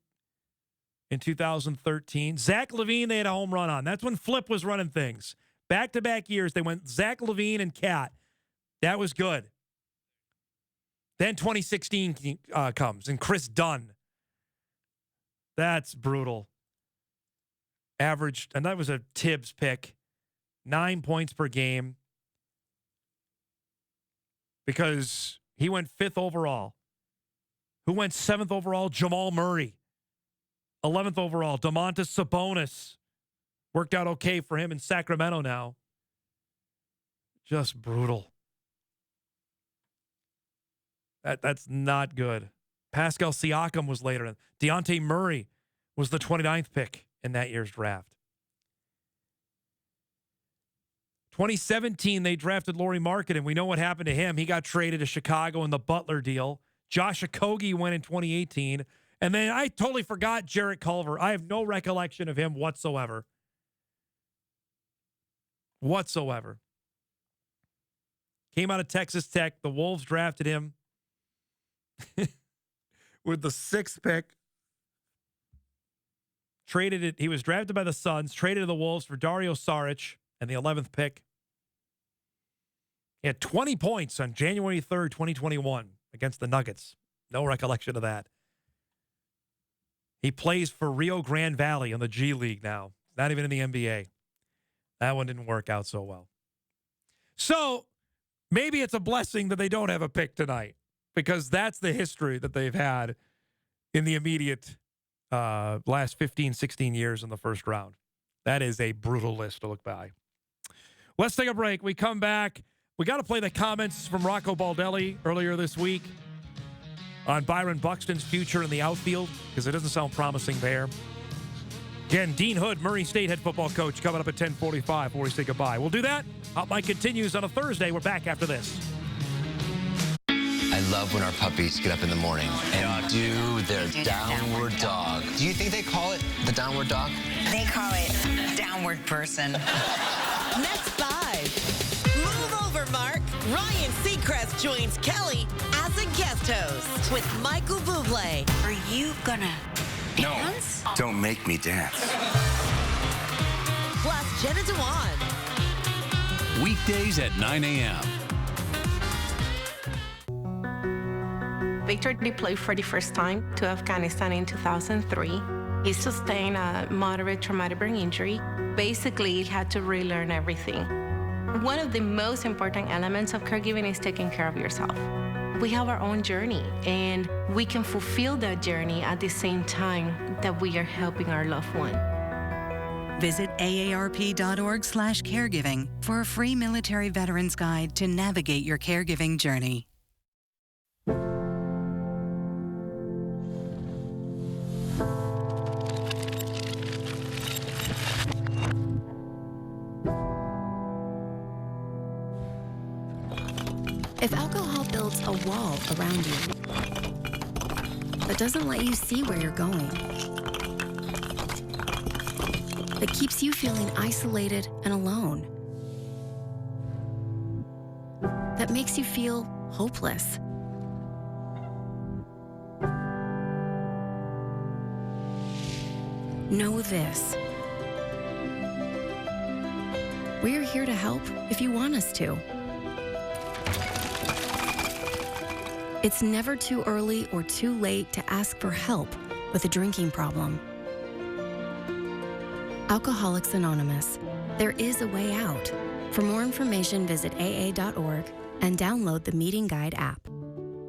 in 2013. Zach LaVine, they had a home run on. That's when Flip was running things. Back-to-back years, they went Zach LaVine and Cat. That was good. Then 2016 comes, and Chris Dunn. That's brutal. Averaged, and that was a Tibbs pick, 9 points per game, because he went 5th overall. Who went 7th overall? Jamal Murray. 11th overall, Domantas Sabonis. Worked out okay for him in Sacramento now. Just brutal. That's not good. Pascal Siakam was later. Dejounte Murray was the 29th pick in that year's draft. 2017, they drafted Lauri Markkanen. We know what happened to him. He got traded to Chicago in the Butler deal. Josh Okogie went in 2018. And then I totally forgot Jarrett Culver. I have no recollection of him whatsoever. Came out of Texas Tech. The Wolves drafted him with the 6th pick. Traded it. He was drafted by the Suns, traded to the Wolves for Dario Saric and the 11th pick. He had 20 points on January 3rd, 2021 against the Nuggets. No recollection of that. He plays for Rio Grande Valley in the G League now. Not even in the NBA. That one didn't work out so well. So maybe it's a blessing that they don't have a pick tonight, because that's the history that they've had in the immediate last 15, 16 years in the first round. That is a brutal list to look by. Let's take a break. We come back. We got to play the comments from Rocco Baldelli earlier this week on Byron Buxton's future in the outfield, because it doesn't sound promising there. Again, Dean Hood, Murray State head football coach, coming up at 10:45 before we say goodbye. We'll do that. Hot Mic continues on a Thursday. We're back after this. I love when our puppies get up in the morning and do their downward dog. Do you think they call it the downward dog? They call it downward person. Next 5. Move over, Mark. Ryan Seacrest joins Kelly as a guest host with Michael Bublé. Are you gonna dance? No, don't make me dance. Plus Jenna Dewan. Weekdays at 9 a.m. Victor deployed for the first time to Afghanistan in 2003. He sustained a moderate traumatic brain injury. Basically, he had to relearn everything. One of the most important elements of caregiving is taking care of yourself. We have our own journey, and we can fulfill that journey at the same time that we are helping our loved one. Visit aarp.org/caregiving for a free military veterans guide to navigate your caregiving journey. If alcohol builds a wall around you that doesn't let you see where you're going, that keeps you feeling isolated and alone, that makes you feel hopeless, know this. We're here to help if you want us to. It's never too early or too late to ask for help with a drinking problem. Alcoholics Anonymous. There is a way out. For more information, visit aa.org and download the Meeting Guide app.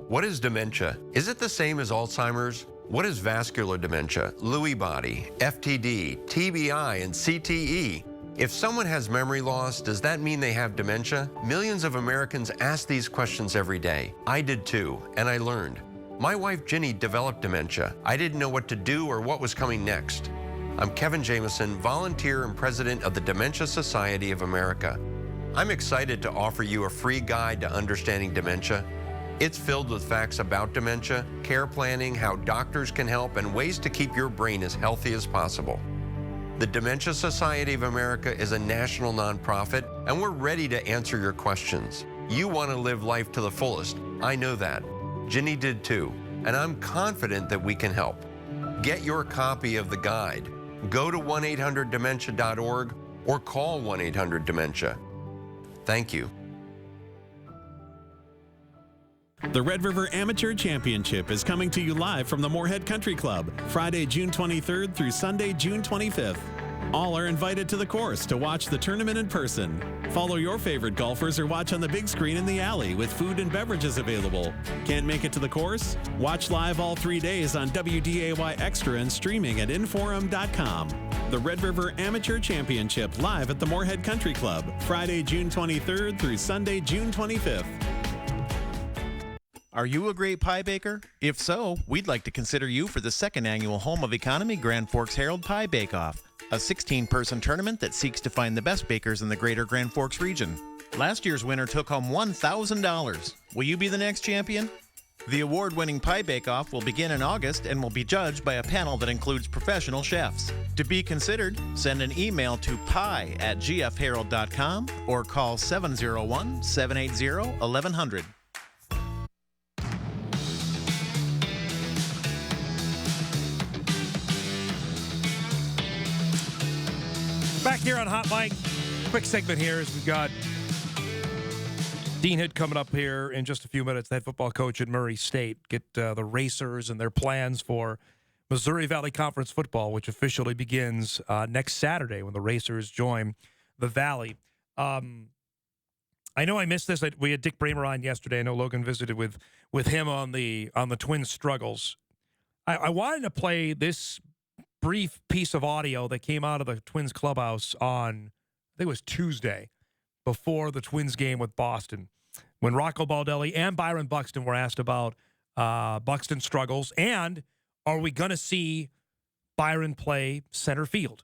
What is dementia? Is it the same as Alzheimer's? What is vascular dementia, Lewy body, FTD, TBI, and CTE? If someone has memory loss, does that mean they have dementia? Millions of Americans ask these questions every day. I did too, and I learned. My wife Ginny developed dementia. I didn't know what to do or what was coming next. I'm Kevin Jameson, volunteer and president of the Dementia Society of America. I'm excited to offer you a free guide to understanding dementia. It's filled with facts about dementia, care planning, how doctors can help, and ways to keep your brain as healthy as possible. The Dementia Society of America is a national nonprofit, and we're ready to answer your questions. You want to live life to the fullest. I know that. Ginny did too, and I'm confident that we can help. Get your copy of the guide. Go to 1-800-DEMENTIA.org or call 1-800-DEMENTIA. Thank you. The Red River Amateur Championship is coming to you live from the Moorhead Country Club, Friday, June 23rd through Sunday, June 25th. All are invited to the course to watch the tournament in person. Follow your favorite golfers or watch on the big screen in the alley with food and beverages available. Can't make it to the course? Watch live all 3 days on WDAY Extra and streaming at Inforum.com. The Red River Amateur Championship live at the Moorhead Country Club, Friday, June 23rd through Sunday, June 25th. Are you a great pie baker? If so, we'd like to consider you for the second annual Home of Economy Grand Forks Herald Pie Bake-Off, a 16-person tournament that seeks to find the best bakers in the greater Grand Forks region. Last year's winner took home $1,000. Will you be the next champion? The award-winning Pie Bake-Off will begin in August and will be judged by a panel that includes professional chefs. To be considered, send an email to pie@gfherald.com or call 701-780-1100. Back here on Hot Mic, quick segment here as we've got Dean Hood coming up here in just a few minutes, the head football coach at Murray State. Get the Racers and their plans for Missouri Valley Conference football, which officially begins next Saturday when the Racers join the Valley. I know I missed this. We had Dick Bramer on yesterday. I know Logan visited with him on the Twins' struggles. I wanted to play this brief piece of audio that came out of the Twins clubhouse on, I think it was Tuesday, before the Twins game with Boston, when Rocco Baldelli and Byron Buxton were asked about Buxton's struggles and are we going to see Byron play center field?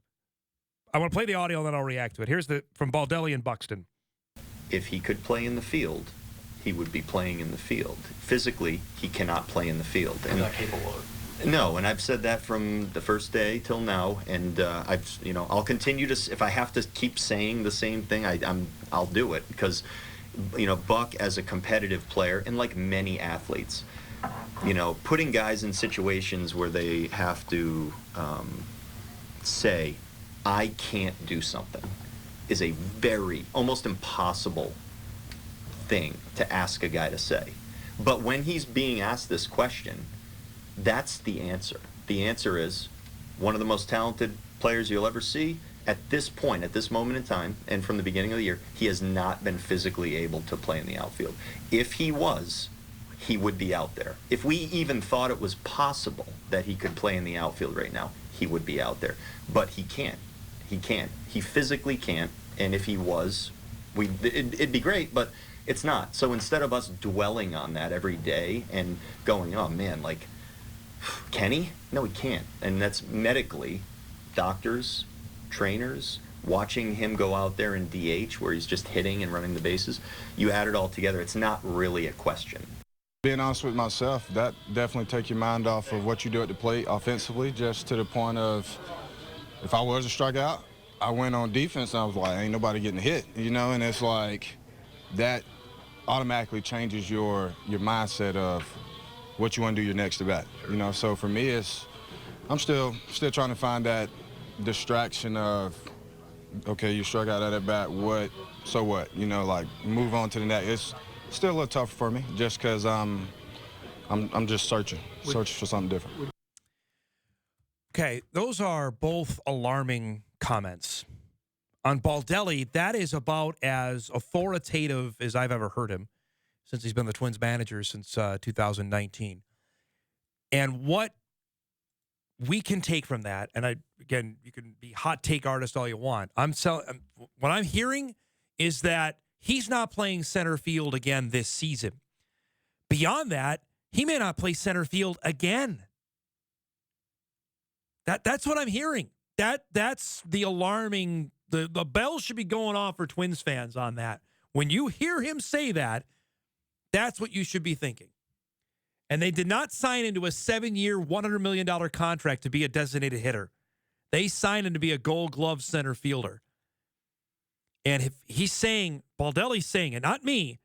I want to play the audio and then I'll react to it. Here's from Baldelli and Buxton. If he could play in the field, he would be playing in the field. Physically, he cannot play in the field. He's not capable of it. No, and I've said that from the first day till now, and I'll continue to. If I have to keep saying the same thing, I'll do it, because, Buck, as a competitive player, and like many athletes, putting guys in situations where they have to say, I can't do something, is a very, almost impossible thing to ask a guy to say. But when he's being asked this question, that's the answer. The answer is, one of the most talented players you'll ever see, at this point, at this moment in time, and from the beginning of the year, he has not been physically able to play in the outfield. If he was, he would be out there. If we even thought it was possible that he could play in the outfield right now, he would be out there. But he can't. He can't. He physically can't. And if he was, it'd be great, but it's not. So instead of us dwelling on that every day and going, oh man, like, can he? No, he can't. And that's medically, doctors, trainers, watching him go out there in DH where he's just hitting and running the bases, you add it all together, it's not really a question. Being honest with myself, that definitely take your mind off of what you do at the plate offensively, just to the point of, if I was a strikeout, I went on defense and I was like, ain't nobody getting hit, and it's like, that automatically changes your mindset of what you want to do your next at bat. So for me, I'm still trying to find that distraction of, okay, you struck out at bat, so what? Like, move on to the next. It's still a little tough for me, just because I'm just searching for something different. Okay, those are both alarming comments. On Baldelli, that is about as authoritative as I've ever heard him since he's been the Twins manager since 2019. And what we can take from that, and again, you can be hot take artist all you want. What I'm hearing is that he's not playing center field again this season. Beyond that, he may not play center field again. That's what I'm hearing. That's the alarming. The bell should be going off for Twins fans on that. When you hear him say that, that's what you should be thinking. And they did not sign into a 7-year, $100 million contract to be a designated hitter. They signed him to be a Gold Glove center fielder. And if he's saying, Baldelli's saying, and not me,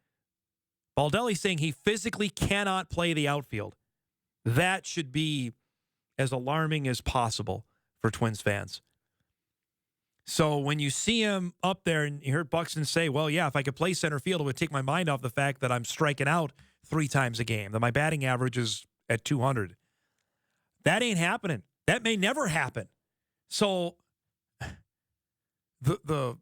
Baldelli's saying he physically cannot play the outfield. That should be as alarming as possible for Twins fans. So when you see him up there and you heard Buxton say, well, yeah, if I could play center field, it would take my mind off the fact that I'm striking out 3 times a game, that my batting average is at 200. That ain't happening. That may never happen. So the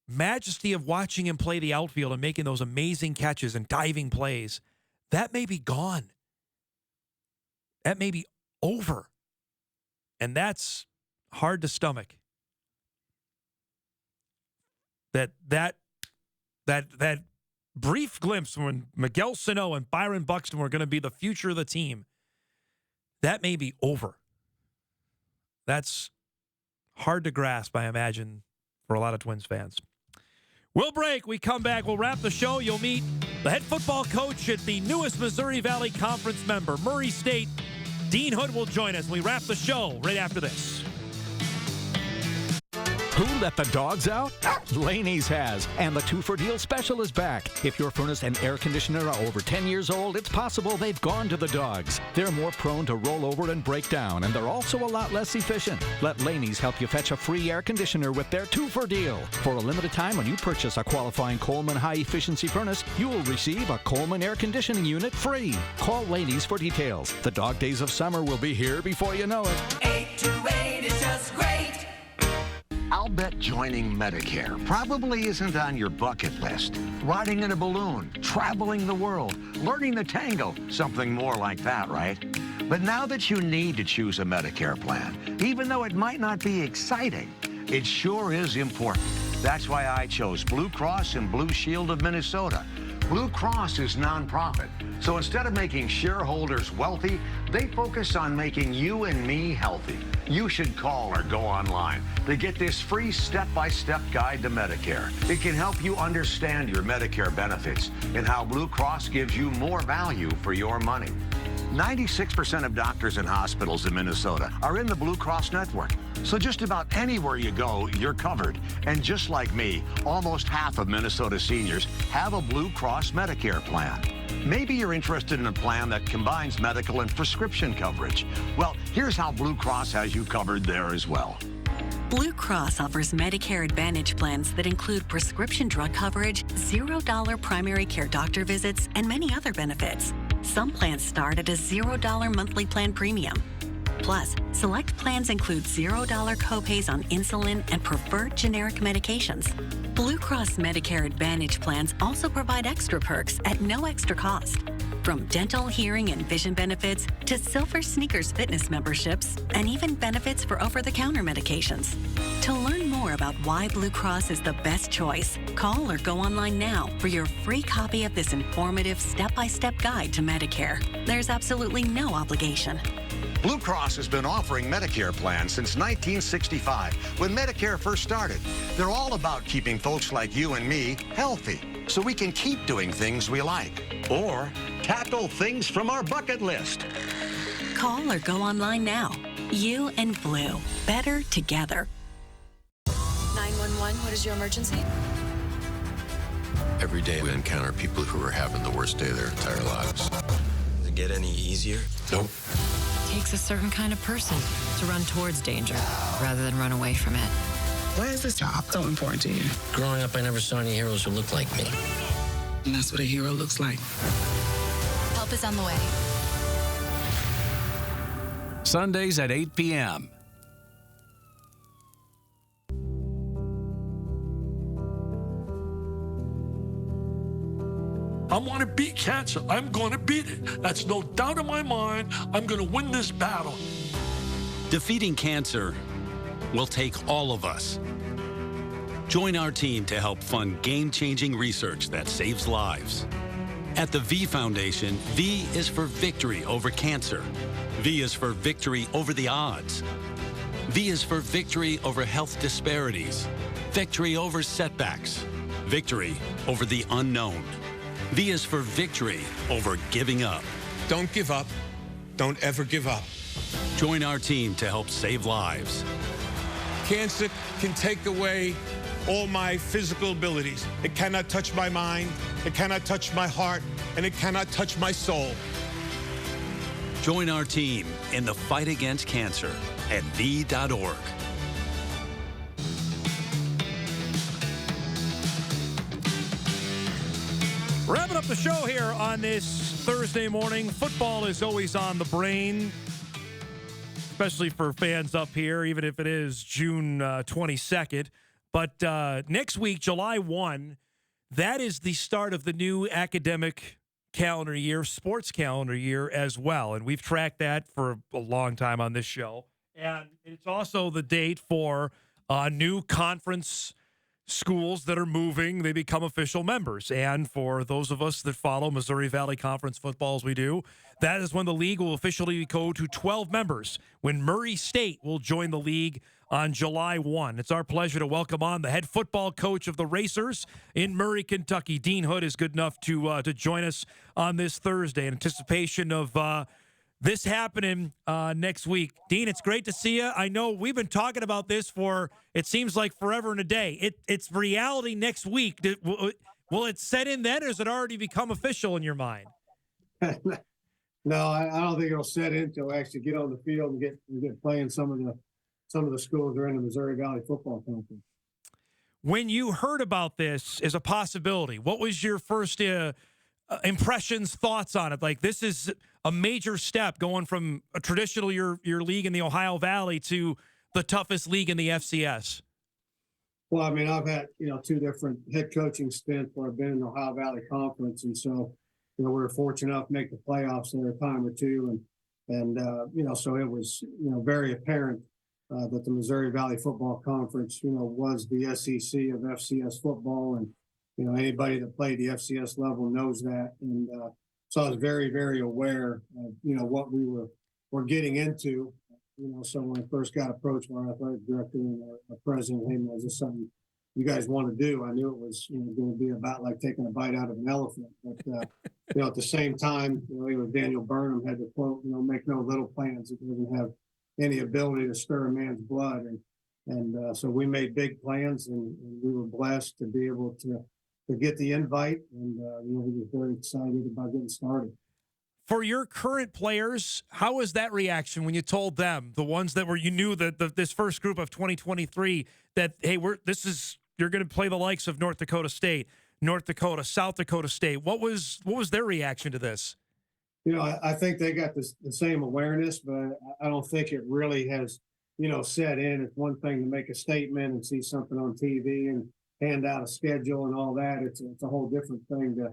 majesty of watching him play the outfield and making those amazing catches and diving plays, that may be gone. That may be over. And that's hard to stomach. That brief glimpse when Miguel Sano and Byron Buxton were going to be the future of the team, that may be over. That's hard to grasp, I imagine, for a lot of Twins fans. We'll break. We come back. We'll wrap the show. You'll meet the head football coach at the newest Missouri Valley Conference member, Murray State. Dean Hood will join us. We wrap the show right after this. Who let the dogs out? Laney's has, and the 2-for-Deal special is back. If your furnace and air conditioner are over 10 years old, it's possible they've gone to the dogs. They're more prone to roll over and break down, and they're also a lot less efficient. Let Laney's help you fetch a free air conditioner with their 2-for-Deal. For a limited time, when you purchase a qualifying Coleman high-efficiency furnace, you will receive a Coleman air conditioning unit free. Call Laney's for details. The dog days of summer will be here before you know it. 828 is just great. I'll bet joining Medicare probably isn't on your bucket list. Riding in a balloon, traveling the world, learning the tango, something more like that, right? But now that you need to choose a Medicare plan, even though it might not be exciting, it sure is important. That's why I chose Blue Cross and Blue Shield of Minnesota. Blue Cross is nonprofit, so instead of making shareholders wealthy, they focus on making you and me healthy. You should call or go online to get this free step-by-step guide to Medicare. It can help you understand your Medicare benefits and how Blue Cross gives you more value for your money. 96% of doctors and hospitals in Minnesota are in the Blue Cross network. So just about anywhere you go, you're covered. And just like me, almost half of Minnesota seniors have a Blue Cross Medicare plan. Maybe you're interested in a plan that combines medical and prescription coverage. Well, here's how Blue Cross has you covered there as well. Blue Cross offers Medicare Advantage plans that include prescription drug coverage, $0 primary care doctor visits, and many other benefits. Some plans start at a $0 monthly plan premium. Plus, select plans include $0 copays on insulin and preferred generic medications. Blue Cross Medicare Advantage plans also provide extra perks at no extra cost. From dental, hearing, and vision benefits to Silver Sneakers fitness memberships and even benefits for over-the-counter medications. To learn more about why Blue Cross is the best choice, call or go online now for your free copy of this informative step-by-step guide to Medicare. There's absolutely no obligation. Blue Cross has been offering Medicare plans since 1965, when Medicare first started. They're all about keeping folks like you and me healthy, so we can keep doing things we like, or tackle things from our bucket list. Call or go online now. You and Blue, better together. 911, what is your emergency? Every day we encounter people who are having the worst day of their entire lives. Does it get any easier? Nope. It takes a certain kind of person to run towards danger rather than run away from it. Why is this job so important to you? Growing up, I never saw any heroes who looked like me. And that's what a hero looks like. Help is on the way. Sundays at 8 p.m. I want to beat cancer. I'm going to beat it. That's no doubt in my mind. I'm going to win this battle. Defeating cancer will take all of us. Join our team to help fund game-changing research that saves lives. At the V Foundation, V is for victory over cancer. V is for victory over the odds. V is for victory over health disparities, victory over setbacks, victory over the unknown. V is for victory over giving up. Don't give up. Don't ever give up. Join our team to help save lives. Cancer can take away all my physical abilities. It cannot touch my mind, it cannot touch my heart, and it cannot touch my soul. Join our team in the fight against cancer at V.org. Wrapping up the show here on this Thursday morning. Football is always on the brain, especially for fans up here, even if it is June 22nd. But next week, July 1, that is the start of the new academic calendar year, sports calendar year as well. And we've tracked that for a long time on this show. And it's also the date for new conference schools that are moving, they become official members. And for those of us that follow Missouri Valley Conference football as we do, that is when the league will officially go to 12 members, when Murray State will join the league on July 1. It's our pleasure to welcome on the head football coach of the Racers in Murray, Kentucky. Dean Hood is good enough to join us on this Thursday in anticipation of this happening next week. Dean, it's great to see you. I know we've been talking about this for, it seems like forever and a day. It's reality next week. Will it set in then, or has it already become official in your mind? No, I don't think it'll set in until we actually get on the field and get playing some of the schools that are in the Missouri Valley Football Conference. When you heard about this as a possibility, what was your first impressions, thoughts on it? Like, this is a major step going from a traditional your league in the Ohio Valley to the toughest league in the FCS. Well, I mean, I've had, two different head coaching stints where I've been in the Ohio Valley Conference. And so, we were fortunate enough to make the playoffs there a time or two. And so it was, very apparent that the Missouri Valley Football Conference, was the SEC of FCS football. Anybody that played the FCS level knows that. And so I was very, very aware of, what we were getting into. So when I first got approached by our athletic director and our president, hey, man, is this something you guys want to do? I knew it was going to be about like taking a bite out of an elephant. But, at the same time, Daniel Burnham had to quote, make no little plans. It doesn't have any ability to stir a man's blood. And so we made big plans, and we were blessed to be able to get the invite. And, we were very excited about getting started. For your current players, how was that reaction when you told them, the ones that you knew that this first group of 2023, that, hey, you're going to play the likes of North Dakota State, North Dakota, South Dakota State. What was their reaction to this? I think they got the same awareness, but I don't think it really has, set in. It's one thing to make a statement and see something on TV and hand out a schedule and all that. It's a whole different thing to,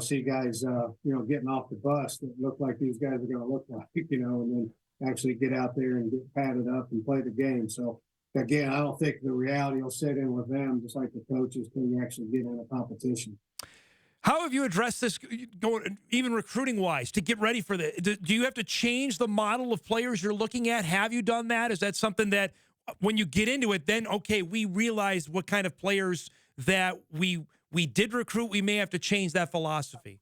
see guys, getting off the bus that look like these guys are going to look like, and then actually get out there and get padded up and play the game. So, again, I don't think the reality will set in with them, just like the coaches, can actually get in a competition. How have you addressed this, going even recruiting-wise, to get ready for this? Do you have to change the model of players you're looking at? Have you done that? Is that something that, when you get into it, then, okay, we realize what kind of players that we did recruit, we may have to change that philosophy?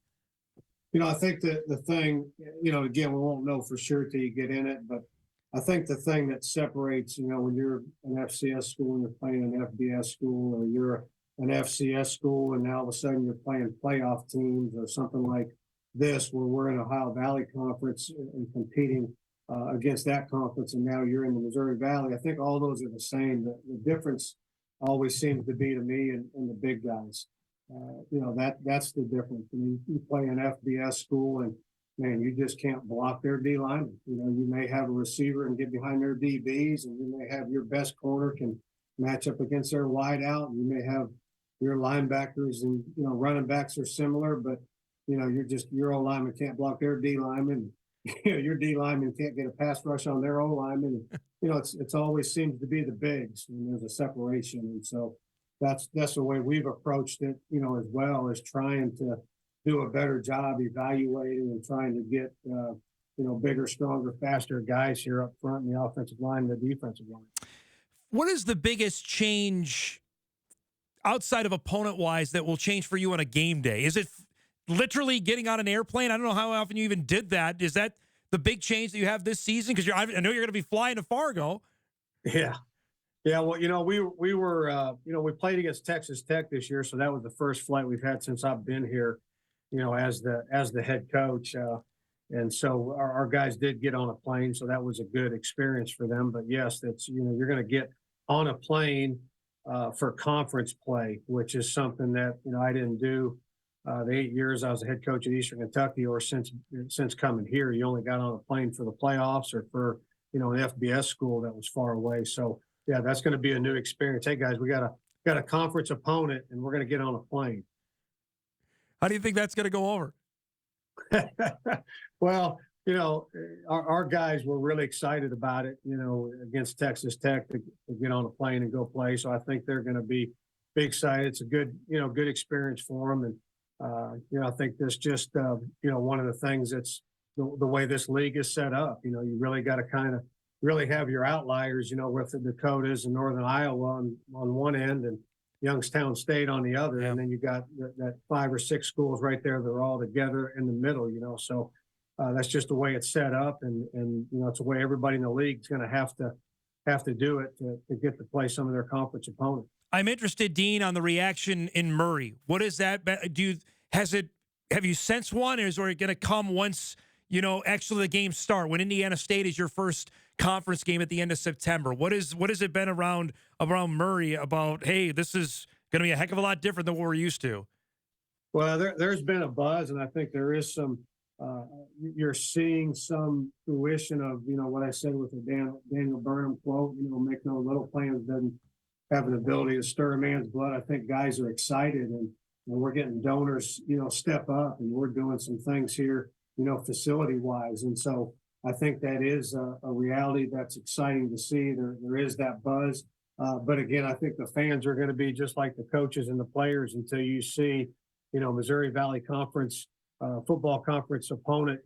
I think that the thing, again, we won't know for sure till you get in it, but I think the thing that separates, when you're an FCS school and you're playing an FBS school, or you're an FCS school and now all of a sudden you're playing playoff teams or something like this, where we're in Ohio Valley Conference and competing against that conference, and now you're in the Missouri Valley. I think all those are the same. The difference always seems to be, to me, in the big guys. That's the difference. You play an FBS school and, man, you just can't block their D linemen. You may have a receiver and get behind their DBs, and you may have your best corner can match up against their wide out, and you may have your linebackers and, running backs are similar, but, your O lineman can't block their D lineman. Your D lineman can't get a pass rush on their O lineman. It's always seems to be the bigs, and there's a separation. And so that's the way we've approached it, as well, as trying to do a better job evaluating and trying to get, bigger, stronger, faster guys here up front in the offensive line and the defensive line. What is the biggest change outside of opponent-wise that will change for you on a game day? Is it literally getting on an airplane? I don't know how often you even did that. Is that the big change that you have this season? Because I know you're going to be flying to Fargo. Yeah. Yeah, well, we were, we played against Texas Tech this year, so that was the first flight we've had since I've been here, as the head coach. And so our guys did get on a plane, so that was a good experience for them. But yes, that's, you're going to get on a plane for conference play, which is something that, I didn't do the 8 years I was a head coach at Eastern Kentucky, or since coming here. You only got on a plane for the playoffs or for, an FBS school that was far away. So, yeah, that's going to be a new experience. Hey, guys, we got a conference opponent, and we're going to get on a plane. How do you think that's going to go over? Well, our guys were really excited about it, against Texas Tech to get on a plane and go play. So I think they're going to be excited. It's a good experience for them. And, I think this just, one of the things that's the way this league is set up. You really got to kind of really have your outliers, with the Dakotas and Northern Iowa on one end and Youngstown State on the other. Yeah. And then you got that 5 or 6 schools right there that are all together in the middle, So that's just the way it's set up. And it's the way everybody in the league is going to have to do it to get to play some of their conference opponents. I'm interested, Dean, on the reaction in Murray. What is that? Have you sensed one, or is it going to come once, actually the games start, when Indiana State is your first conference game at the end of September? What has it been around Murray about, hey, this is going to be a heck of a lot different than what we're used to? Well, there's been a buzz, and I think there is some, you're seeing some fruition of, what I said with the Daniel Burnham quote, make no little plans doesn't have an ability to stir a man's blood. I think guys are excited, and we're getting donors, step up, and we're doing some things here, facility-wise. And so I think that is a reality that's exciting to see. There is that buzz. But again, I think the fans are going to be just like the coaches and the players until you see, Missouri Valley Conference, football conference opponent,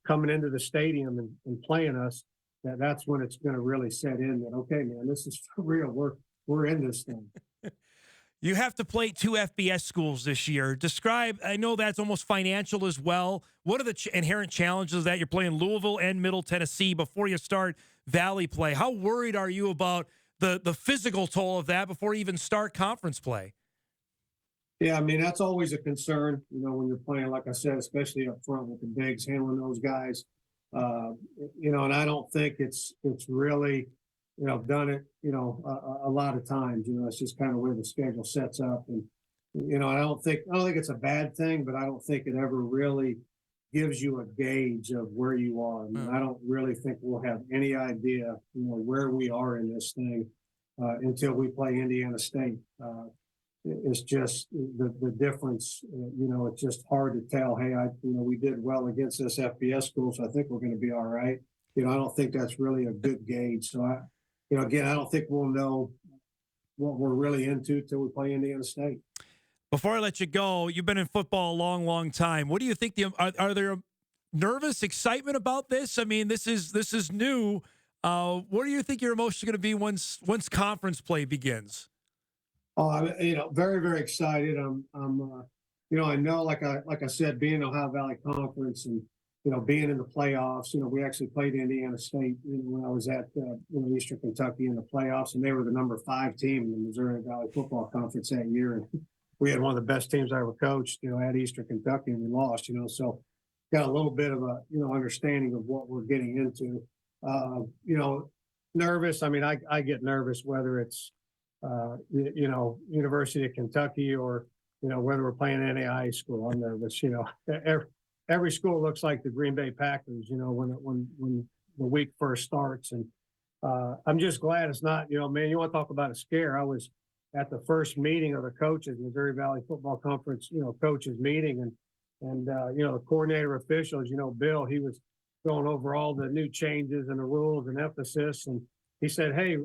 coming into the stadium and playing us. That's when it's going to really set in that, okay, man, this is for real. We're in this thing. You have to play 2 FBS schools this year. Describe, I know that's almost financial as well. What are the inherent challenges that you're playing Louisville and Middle Tennessee before you start Valley play? How worried are you about the physical toll of that before you even start conference play? Yeah, I mean, that's always a concern, when you're playing, like I said, especially up front with the bigs, handling those guys. And I don't think it's really, done it, a lot of times. It's just kind of where the schedule sets up. And, I don't think it's a bad thing, but I don't think it ever really gives you a gauge of where you are. I mean, I don't really think we'll have any idea, where we are in this thing until we play Indiana State. It's just the difference, it's just hard to tell. Hey, we did well against this FBS school, so I think we're going to be all right. I don't think that's really a good gauge. So again, I don't think we'll know what we're really into till we play Indiana State. Before I let you go, you've been in football a long, long time. What do you think? Are there nervous excitement about this? I mean, this is new. What do you think your emotions are going to be once conference play begins? Oh, very, very excited. I know, like I said, being in Ohio Valley Conference and, being in the playoffs, we actually played Indiana State when I was at Eastern Kentucky in the playoffs, and they were the number 5 team in the Missouri Valley Football Conference that year. And we had one of the best teams I ever coached, at Eastern Kentucky, and we lost, so got a little bit of a, understanding of what we're getting into. Nervous. I mean, I get nervous whether it's, University of Kentucky or, whether we're playing NAIA school. I'm nervous, every school looks like the Green Bay Packers, when the week first starts. And I'm just glad it's not, man, you want to talk about a scare. I was at the first meeting of the coaches, Missouri Valley Football Conference, coaches meeting. And the coordinator officials, Bill, he was going over all the new changes and the rules and emphasis. And he said, hey,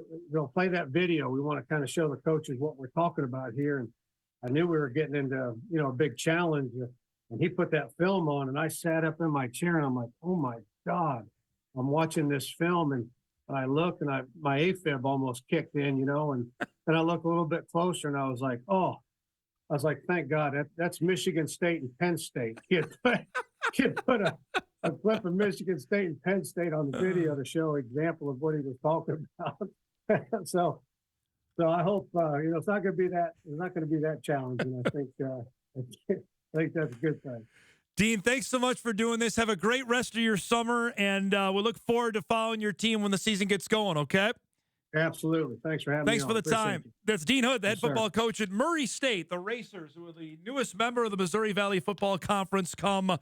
play that video. We want to kind of show the coaches what we're talking about here. And I knew we were getting into, a big challenge. And he put that film on, and I sat up in my chair, and I'm like, oh, my God. I'm watching this film, and I look, and my AFib almost kicked in, and then I look a little bit closer, and I was like, thank God. That's Michigan State and Penn State. Kid put a clip of Michigan State and Penn State on the video to show an example of what he was talking about. So I hope it's not going to be that. It's not going to be that challenging. I think that's a good thing. Dean, thanks so much for doing this. Have a great rest of your summer, and we'll look forward to following your team when the season gets going. Okay. Absolutely. Thanks for having me. Thanks for the time. You. That's Dean Hood, the head football coach at Murray State. The Racers, who are the newest member of the Missouri Valley Football Conference, come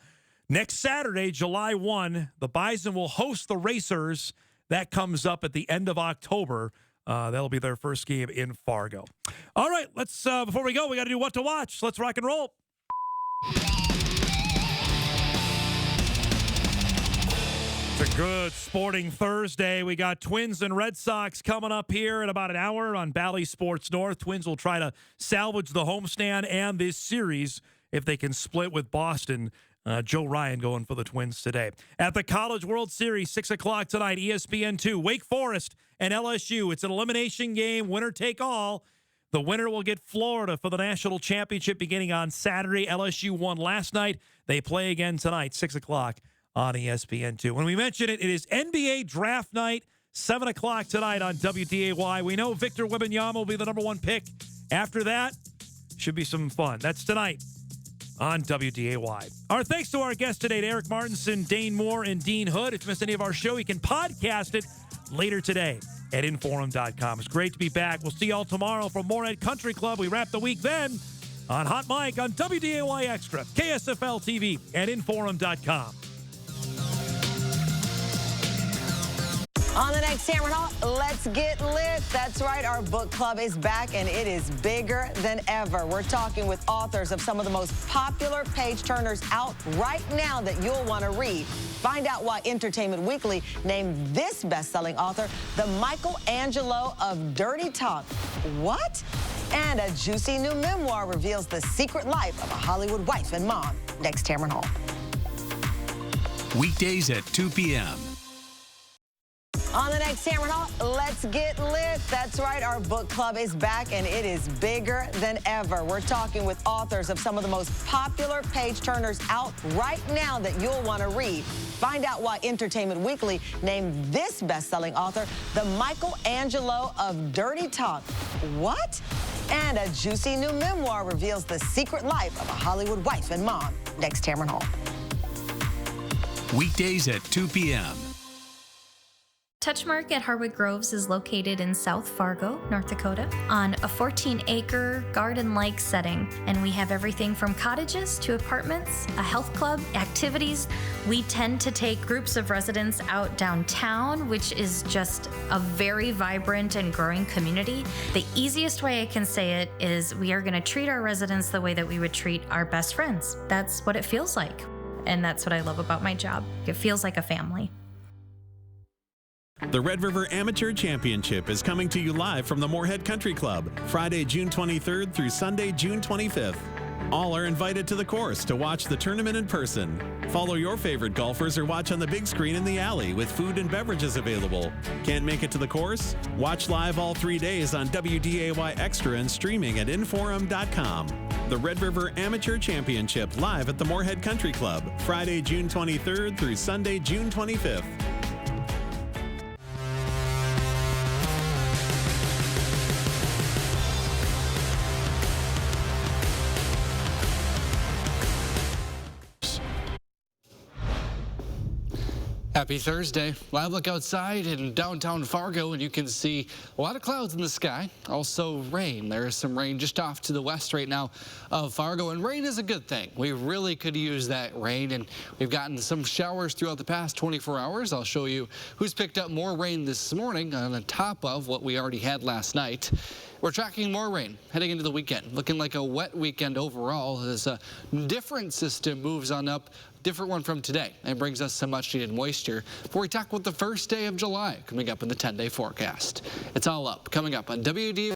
next Saturday, July 1. The Bison will host the Racers. That comes up at the end of October. That'll be their first game in Fargo. All right, let's before we go, we got to do what to watch. Let's rock and roll. It's a good sporting Thursday. We got Twins and Red Sox coming up here in about an hour on Bally Sports North. Twins will try to salvage the homestand and this series if they can split with Boston. Joe Ryan going for the Twins today. At the College World Series, 6 o'clock tonight, ESPN2, Wake Forest and LSU. It's an elimination game, winner take all. The winner will get Florida for the national championship beginning on Saturday. LSU won last night. They play again tonight, 6 o'clock on ESPN2. When we mention it, it is NBA draft night, 7 o'clock tonight on WDAY. We know Victor Wembanyama will be the number 1 pick. After that, should be some fun. That's tonight on WDAY. Our thanks to our guests today, to Erik Martinson, Dane Moore, and Dean Hood. If you missed any of our show, you can podcast it later today at Inforum.com. It's great to be back. We'll see y'all tomorrow for Moorhead Country Club. We wrap the week then on Hot Mic on WDAY Extra, KSFL TV, and Inforum.com. On the next Tamron Hall, let's get lit. That's right, our book club is back, and it is bigger than ever. We're talking with authors of some of the most popular page-turners out right now that you'll want to read. Find out why Entertainment Weekly named this best-selling author the Michelangelo of Dirty Talk. What? And a juicy new memoir reveals the secret life of a Hollywood wife and mom. Next Tamron Hall. Weekdays at 2 p.m. On the next Tamron Hall, let's get lit. That's right, our book club is back, and it is bigger than ever. We're talking with authors of some of the most popular page-turners out right now that you'll want to read. Find out why Entertainment Weekly named this best-selling author the Michelangelo of Dirty Talk. What? And a juicy new memoir reveals the secret life of a Hollywood wife and mom. Next Tamron Hall. Weekdays at 2 p.m. Touchmark at Harwood Groves is located in South Fargo, North Dakota, on a 14-acre garden-like setting. And we have everything from cottages to apartments, a health club, activities. We tend to take groups of residents out downtown, which is just a very vibrant and growing community. The easiest way I can say it is we are going to treat our residents the way that we would treat our best friends. That's what it feels like. And that's what I love about my job. It feels like a family. The Red River Amateur Championship is coming to you live from the Moorhead Country Club, Friday, June 23rd through Sunday, June 25th. All are invited to the course to watch the tournament in person. Follow your favorite golfers or watch on the big screen in the alley with food and beverages available. Can't make it to the course? Watch live all 3 days on WDAY Extra and streaming at Inforum.com. The Red River Amateur Championship live at the Moorhead Country Club, Friday, June 23rd through Sunday, June 25th. Happy Thursday. Live look outside in downtown Fargo, and you can see a lot of clouds in the sky. Also rain. There is some rain just off to the west right now of Fargo, and rain is a good thing. We really could use that rain, and we've gotten some showers throughout the past 24 hours. I'll show you who's picked up more rain this morning on top of what we already had last night. We're tracking more rain heading into the weekend. Looking like a wet weekend overall as a different system moves on up. Different one from today and brings us some much needed moisture before we talk about the first day of July coming up in the 10-day forecast. It's all up coming up on WD.